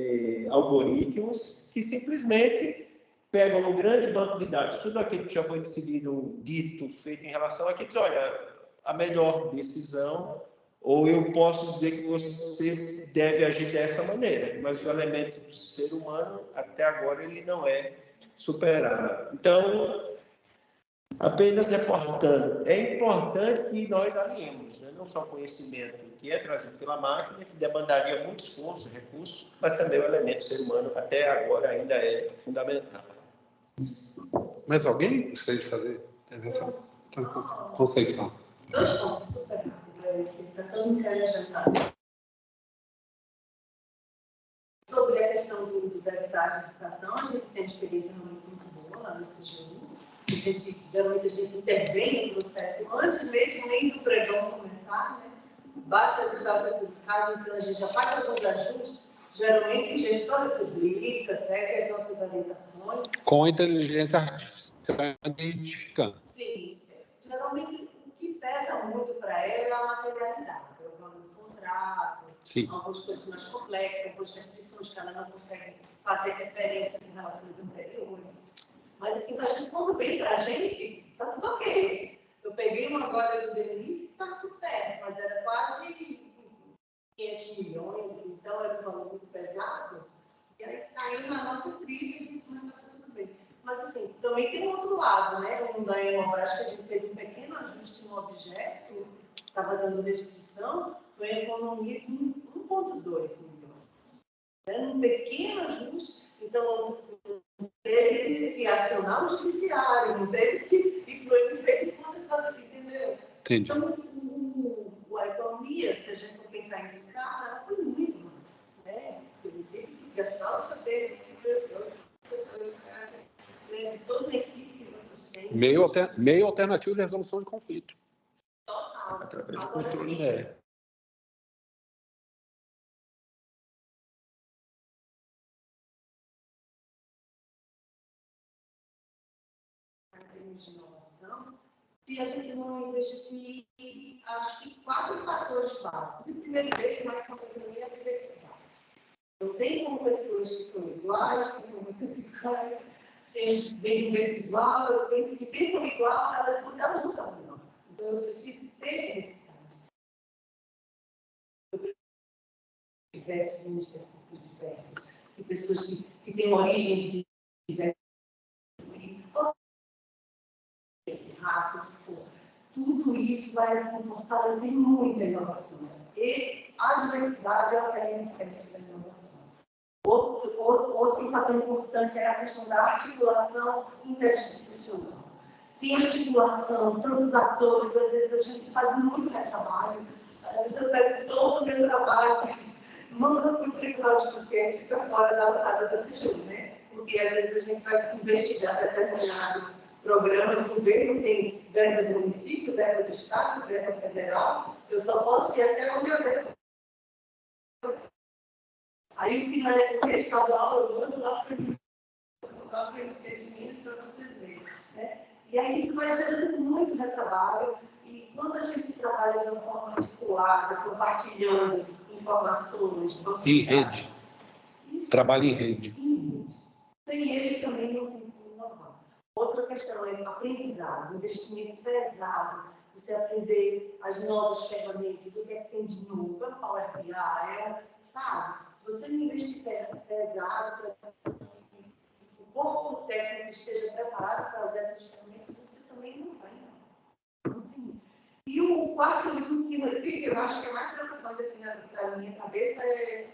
algoritmos que simplesmente pegam no grande banco de dados tudo aquilo que já foi decidido, dito, feito em relação a que diz, olha, a melhor decisão, ou eu posso dizer que você deve agir dessa maneira, mas o elemento do ser humano, até agora, ele não é superado. Então, apenas reportando, é importante que nós alinhemos, né? Não só o conhecimento que é trazido pela máquina, que demandaria muito esforço, recurso, mas também o elemento ser humano, até agora, ainda é fundamental. Mais alguém gostaria de fazer intervenção? Conceição. 2 pontos super rápidos, está todo mundo querendo jantar. Sobre a questão dos habitats de estação, a gente tem uma experiência muito boa lá no CGU. Geralmente a gente intervém no processo antes mesmo nem do pregão começar, né? Basta editar o certificado, então a gente já faz alguns ajustes. Geralmente o gestor publica, segue as nossas orientações. Com a inteligência artificial identificando. Sim, geralmente o que pesa muito para ela é a materialidade, é o valor do contrato, sim, algumas coisas mais complexas, algumas restrições que ela não consegue fazer referência em relações anteriores. Mas assim, está tudo bem para a gente, está tudo ok. Eu peguei uma agora do DNI, está tudo certo, mas era quase 500 milhões, então era um valor muito pesado, e aí caiu na nossa trilha, mas está tudo bem. Mas assim, também tem um outro lado, né? Na Hemobras, que a gente fez um pequeno ajuste no objeto, estava dando restrição, foi a economia de 1,2 milhões. Um pequeno ajuste, então não teve que acionar o judiciário, não teve que proibir de contas fazer, entendeu? Entendi. Então, a economia, se a gente for pensar em escala, ela foi muito mais, né? Ele teve que gastar o seu tempo, de toda a equipe que vocês têm. Meio alternativo de resolução de conflito. Total. Através de controle. De inovação, se a gente não investir, acho que 4 fatores básicos. O primeiro deles, mais uma economia, é a diversidade. Não tem como pessoas que são iguais, tem como pessoas iguais, tem bem igual, eu penso que pensam igual, elas não estão. Então, eu preciso ter diversidade. Diversos ministérios diversos, de pessoas que têm origens diversas, de raça, tudo isso vai se fortalecer muito a inovação. E a diversidade é o que é importante da inovação. Outro fator importante é a questão da articulação interinstitucional. Sem articulação, tantos atores, às vezes a gente faz muito retrabalho, às vezes eu pego todo o meu trabalho, mando para o tribunal de contas e fica fora da alçada da CGU, né? Porque às vezes a gente vai investigar determinado programa do governo, tem verba do município, verba do estado, verba federal, eu só posso ir até onde eu quero. Aí o que não é estadual, eu mando lá para o impedimento para vocês verem. Né? E aí isso vai gerando muito retrabalho, e quando a gente trabalha de uma forma articulada, compartilhando informações, de banco Em de dados. rede. Isso. Trabalho em rede. Sem ele também não tem como inovar. Outra questão é aprendizado, investimento pesado. Você aprender as novas ferramentas, o que é que tem de novo, é o Power BI, sabe? Se você não investir pesado para que o corpo técnico esteja preparado para usar essas ferramentas, você também não vai. Não tem. E o quarto livro que eu acho que é mais preocupante assim, para a minha cabeça é,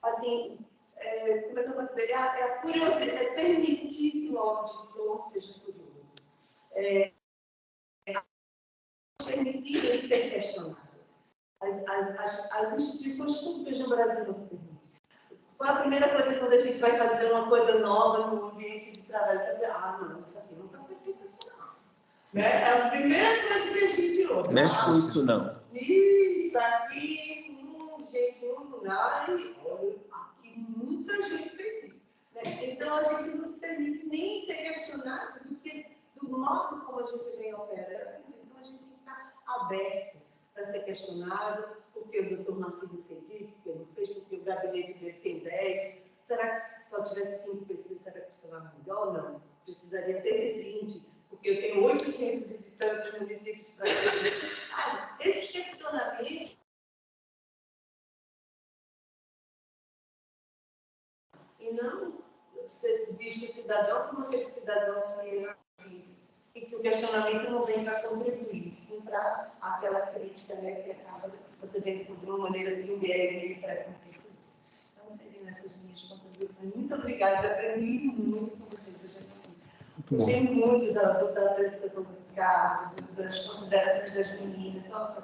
assim, como é que eu posso dizer? É a curiosidade, é permitir que o auditor seja curioso. Permitir ele ser questionado. As instituições públicas no Brasil não se permitem. Qual a primeira coisa quando a gente vai fazer uma coisa nova no ambiente de trabalho? Não, isso aqui nunca foi feito assim, não. Né? É a primeira coisa que a gente ouve. Mexe com isso, não. Isso aqui, gente, aqui muita gente fez isso. Né? Então, a gente não se permite nem ser questionado do modo como a gente vem operando. Então, a gente tem que estar aberto para ser questionado, porque o doutor Marcelo fez isso, porque não fez, porque o gabinete dele tem 10. Será que se só tivesse 5 pessoas, seria funcionar melhor? Não. Precisaria ter 20, porque eu tenho 800 e tantos municípios para ter. Esse questionamento e não ser visto cidadão como aquele cidadão e que o questionamento não vem para contribuir, sim para aquela crítica, né, que acaba você vendo de uma maneira assim, meio preconceituosa. Então, seriam essas minhas contribuições. Muito obrigada, eu aprendi muito com vocês hoje aqui. Gostei muito da apresentação do Ricardo, das considerações das meninas. Nossa,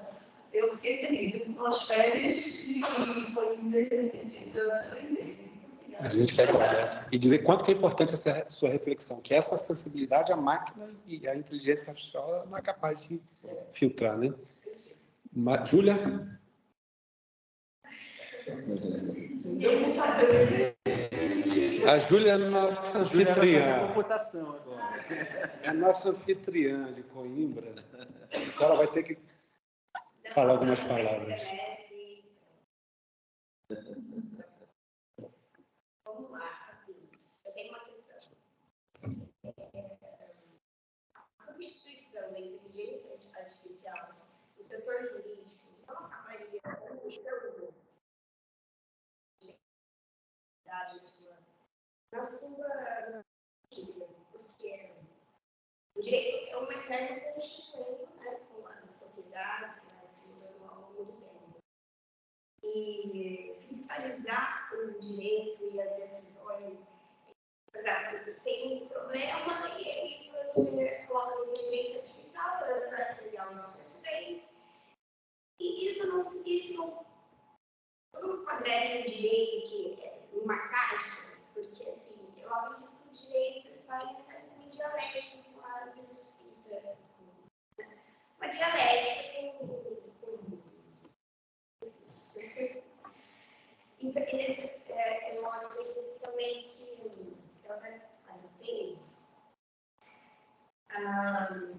eu fiquei feliz com as férias e foi muito divertido aprender. A gente quer conversa e dizer quanto que é importante essa sua reflexão, que essa acessibilidade à máquina e à inteligência artificial não é capaz de filtrar, né? Júlia? A Júlia é nossa anfitriã. Computação agora. É nossa anfitriã de Coimbra. Então ela vai ter que falar algumas palavras. Vamos lá, assim, eu tenho uma questão. A substituição da inteligência artificial no setor jurídico não acabaria na sua porque o direito é uma eterna constituição, né, com as sociedades, ao longo do tempo. E fiscalizar o direito e as decisões, por exemplo, tem um problema e aí você coloca a inteligência artificial para pegar os precedentes. E isso não quadrilha o direito que é uma caixa, porque assim, eu acredito que o direito está em dialética com uma dialética com e nesses lógicos também que ela tem,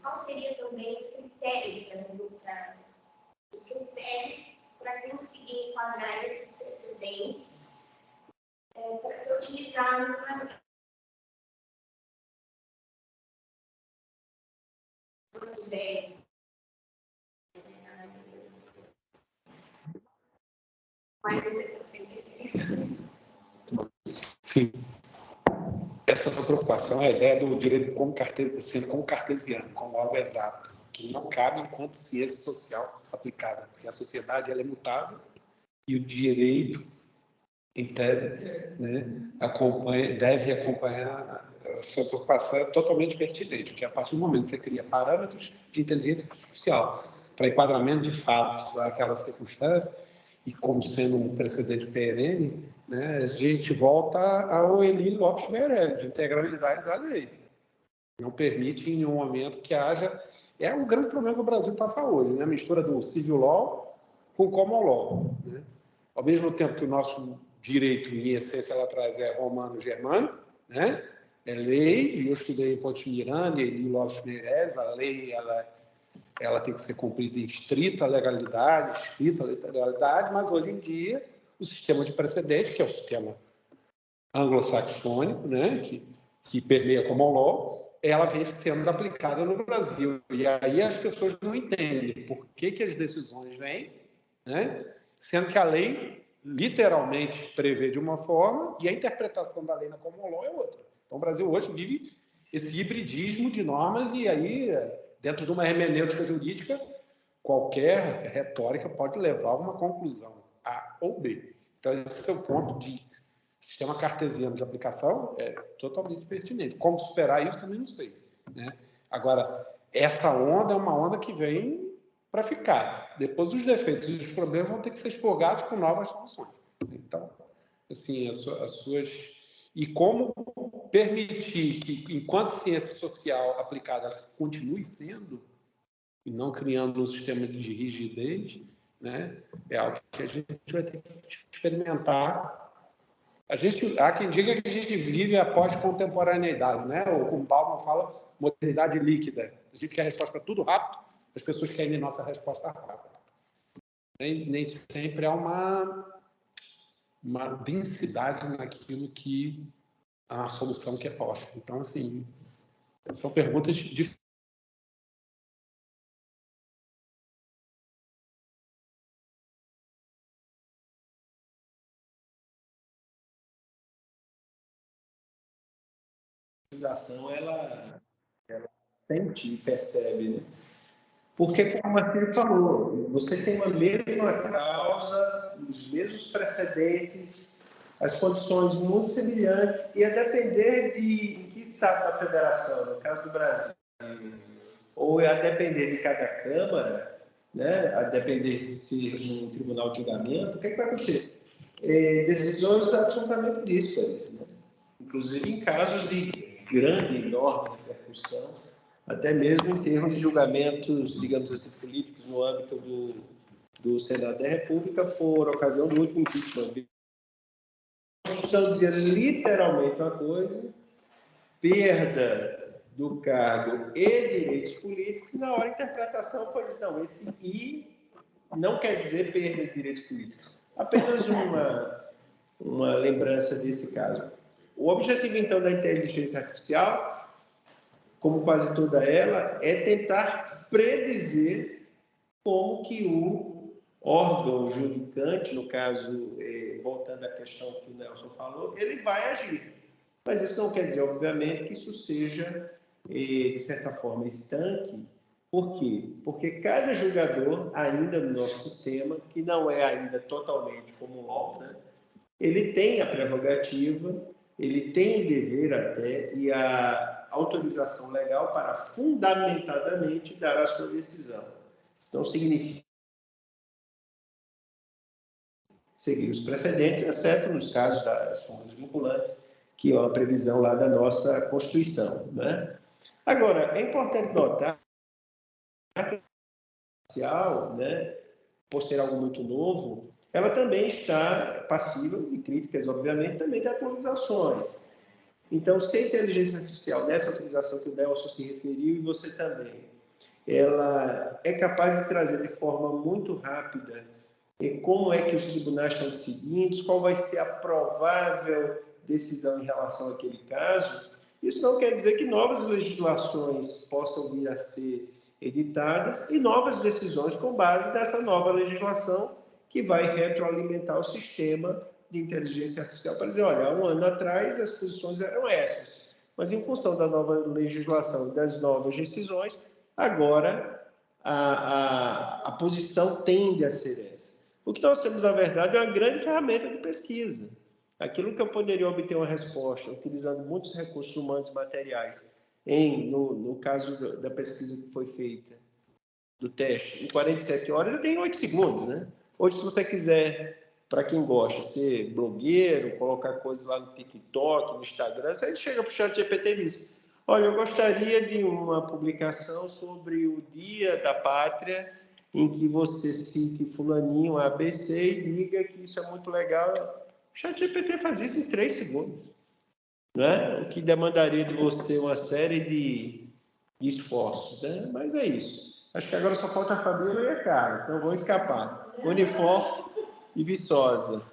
qual seria também os critérios para resultar, os critérios para conseguir enquadrar esses precedentes para ser utilizados na Sim. Essa é a sua preocupação, a ideia do direito sendo como cartesiano, como algo exato, que não cabe enquanto ciência social aplicada, porque a sociedade ela é mutável e o direito, em tese, né, deve acompanhar. A sua preocupação é totalmente pertinente, porque a partir do momento que você cria parâmetros de inteligência artificial para enquadramento de fatos àquela circunstância, e como sendo um precedente perene, né, a gente volta ao Elie Lopes Meirelles, de integralidade da lei. Não permite em nenhum momento que haja... É um grande problema que o Brasil passa hoje, né? A mistura do civil law com o common law. Né? Ao mesmo tempo que o nosso direito, em essência, lá atrás é romano-germânico, né? É lei, e eu estudei em Ponte Miranda, Elie Lopes Meirelles, a lei ela ela tem que ser cumprida em estrita legalidade, mas hoje em dia o sistema de precedente, que é o sistema anglo-saxônico, né, que permeia a common law, ela vem sendo aplicada no Brasil. E aí as pessoas não entendem por que as decisões vêm, né, sendo que a lei literalmente prevê de uma forma e a interpretação da lei na common law é outra. Então o Brasil hoje vive esse hibridismo de normas e aí, dentro de uma hermenêutica jurídica, qualquer retórica pode levar a uma conclusão, A ou B. Então esse é o ponto de sistema cartesiano de aplicação, é totalmente pertinente. Como superar isso, também não sei, né? Agora, essa onda é uma onda que vem para ficar. Depois, os defeitos e os problemas vão ter que ser expurgados com novas soluções. Então, assim, as suas... E como permitir que, enquanto ciência social aplicada, ela continue sendo, e não criando um sistema de rigidez, né? É algo que a gente vai ter que experimentar. Há quem diga que a gente vive a pós-contemporaneidade, né? Ou como Bauman fala, modernidade líquida. A gente quer a resposta tudo rápido, as pessoas querem a nossa resposta rápida. Nem sempre há uma densidade naquilo que a solução que é posta. Então, assim, são perguntas difíceis. Ela sente e percebe, né? Porque, como a Marcelo falou, você tem uma mesma causa, os mesmos precedentes, as condições muito semelhantes, e a depender de em que estado da federação, no caso do Brasil, ou a depender de cada Câmara, né, a depender de ser um tribunal de julgamento, o que vai acontecer? Decisões absolutamente díspares, né? Inclusive em casos de grande, enorme repercussão, até mesmo em termos de julgamentos, digamos assim, políticos no âmbito do Senado da República, por ocasião do último impeachment. Estão dizendo literalmente uma coisa, perda do cargo e direitos políticos, na hora a interpretação foi dizer, não, esse I não quer dizer perda de direitos políticos. Apenas uma lembrança desse caso. O objetivo, então, da inteligência artificial, como quase toda ela, é tentar predizer como que o órgão judicante, no caso, voltando à questão que o Nelson falou, ele vai agir. Mas isso não quer dizer, obviamente, que isso seja, de certa forma, estanque. Por quê? Porque cada julgador, ainda no nosso sistema, que não é ainda totalmente como o né, ele tem a prerrogativa, ele tem o dever até e a autorização legal para fundamentadamente dar a sua decisão. Então, significa seguir os precedentes, exceto nos casos das formas vinculantes, que é uma previsão lá da nossa Constituição, né? Agora, é importante notar que a né, por ser algo muito novo, ela também está passiva de críticas, obviamente, também de atualizações. Então, se a inteligência artificial, nessa utilização que o Nelson se referiu, e você também, ela é capaz de trazer de forma muito rápida como é que os tribunais estão decidindo, qual vai ser a provável decisão em relação àquele caso. Isso não quer dizer que novas legislações possam vir a ser editadas e novas decisões com base nessa nova legislação que vai retroalimentar o sistema de inteligência artificial para dizer, olha, há um ano atrás as posições eram essas, mas em função da nova legislação e das novas decisões, agora a posição tende a ser essa. O que nós temos, na verdade, é uma grande ferramenta de pesquisa. Aquilo que eu poderia obter uma resposta, utilizando muitos recursos humanos e materiais, no caso da pesquisa que foi feita, do teste, em 47 horas, eu tenho 8 segundos, né? Hoje, se você quiser, para quem gosta, ser blogueiro, colocar coisas lá no TikTok, no Instagram, você chega para o ChatGPT e diz, olha, eu gostaria de uma publicação sobre o Dia da Pátria, em que você cite fulaninho, ABC, e diga que isso é muito legal. O ChatGPT faz isso em 3 segundos. Né? O que demandaria de você uma série de esforços. Né? Mas é isso. Acho que agora só falta a Fabíola e a Carla, então vou escapar. Unifor e Viçosa.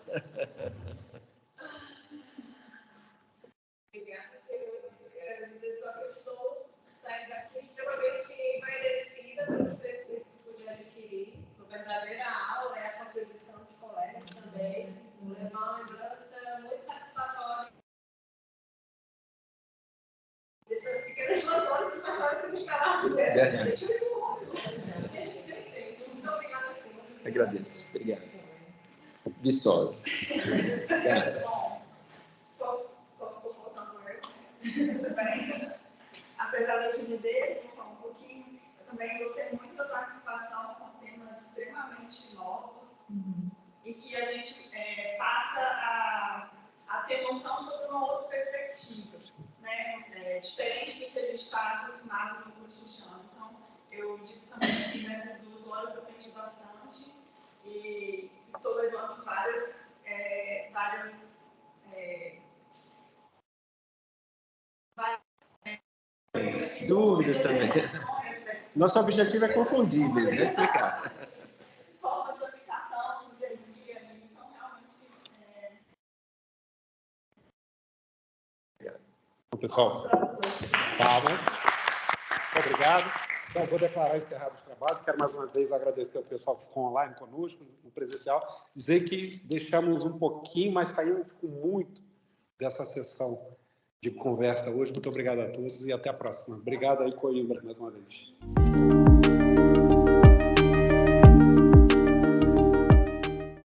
Obrigada, senhores. Quero dizer só que eu estou saindo daqui extremamente agradecida pelos presentes que pude adquirir. Uma verdadeira aula, a contribuição dos colegas também. Levar uma lembrança muito satisfatória dessas pequenas 2 horas que passaram sem estar de dentro. Verdade. Muito obrigada, senhor. Agradeço. Obrigado. Viçosa. Bom, só ficou faltando eu. Tudo bem. Apesar da timidez, vou falar um pouquinho. Eu também gostei muito da participação, são temas extremamente novos e que a gente passa a ter noção sobre uma outra perspectiva, né? Diferente do que a gente está acostumado no cotidiano. Então, eu digo também que nessas 2 horas eu aprendi bastante e estou levando várias Dúvidas também. Nosso objetivo é confundir mesmo, é explicar. formas de aplicação no dia a dia, né? Então, realmente, Então, pessoal, palma. Obrigado. Então, vou declarar encerrado os trabalhos. Quero mais uma vez agradecer ao pessoal que ficou online conosco, no presencial. Dizer que deixamos um pouquinho, mas saímos com muito dessa sessão de conversa hoje. Muito obrigado a todos e até a próxima. Obrigado aí, Coimbra, mais uma vez.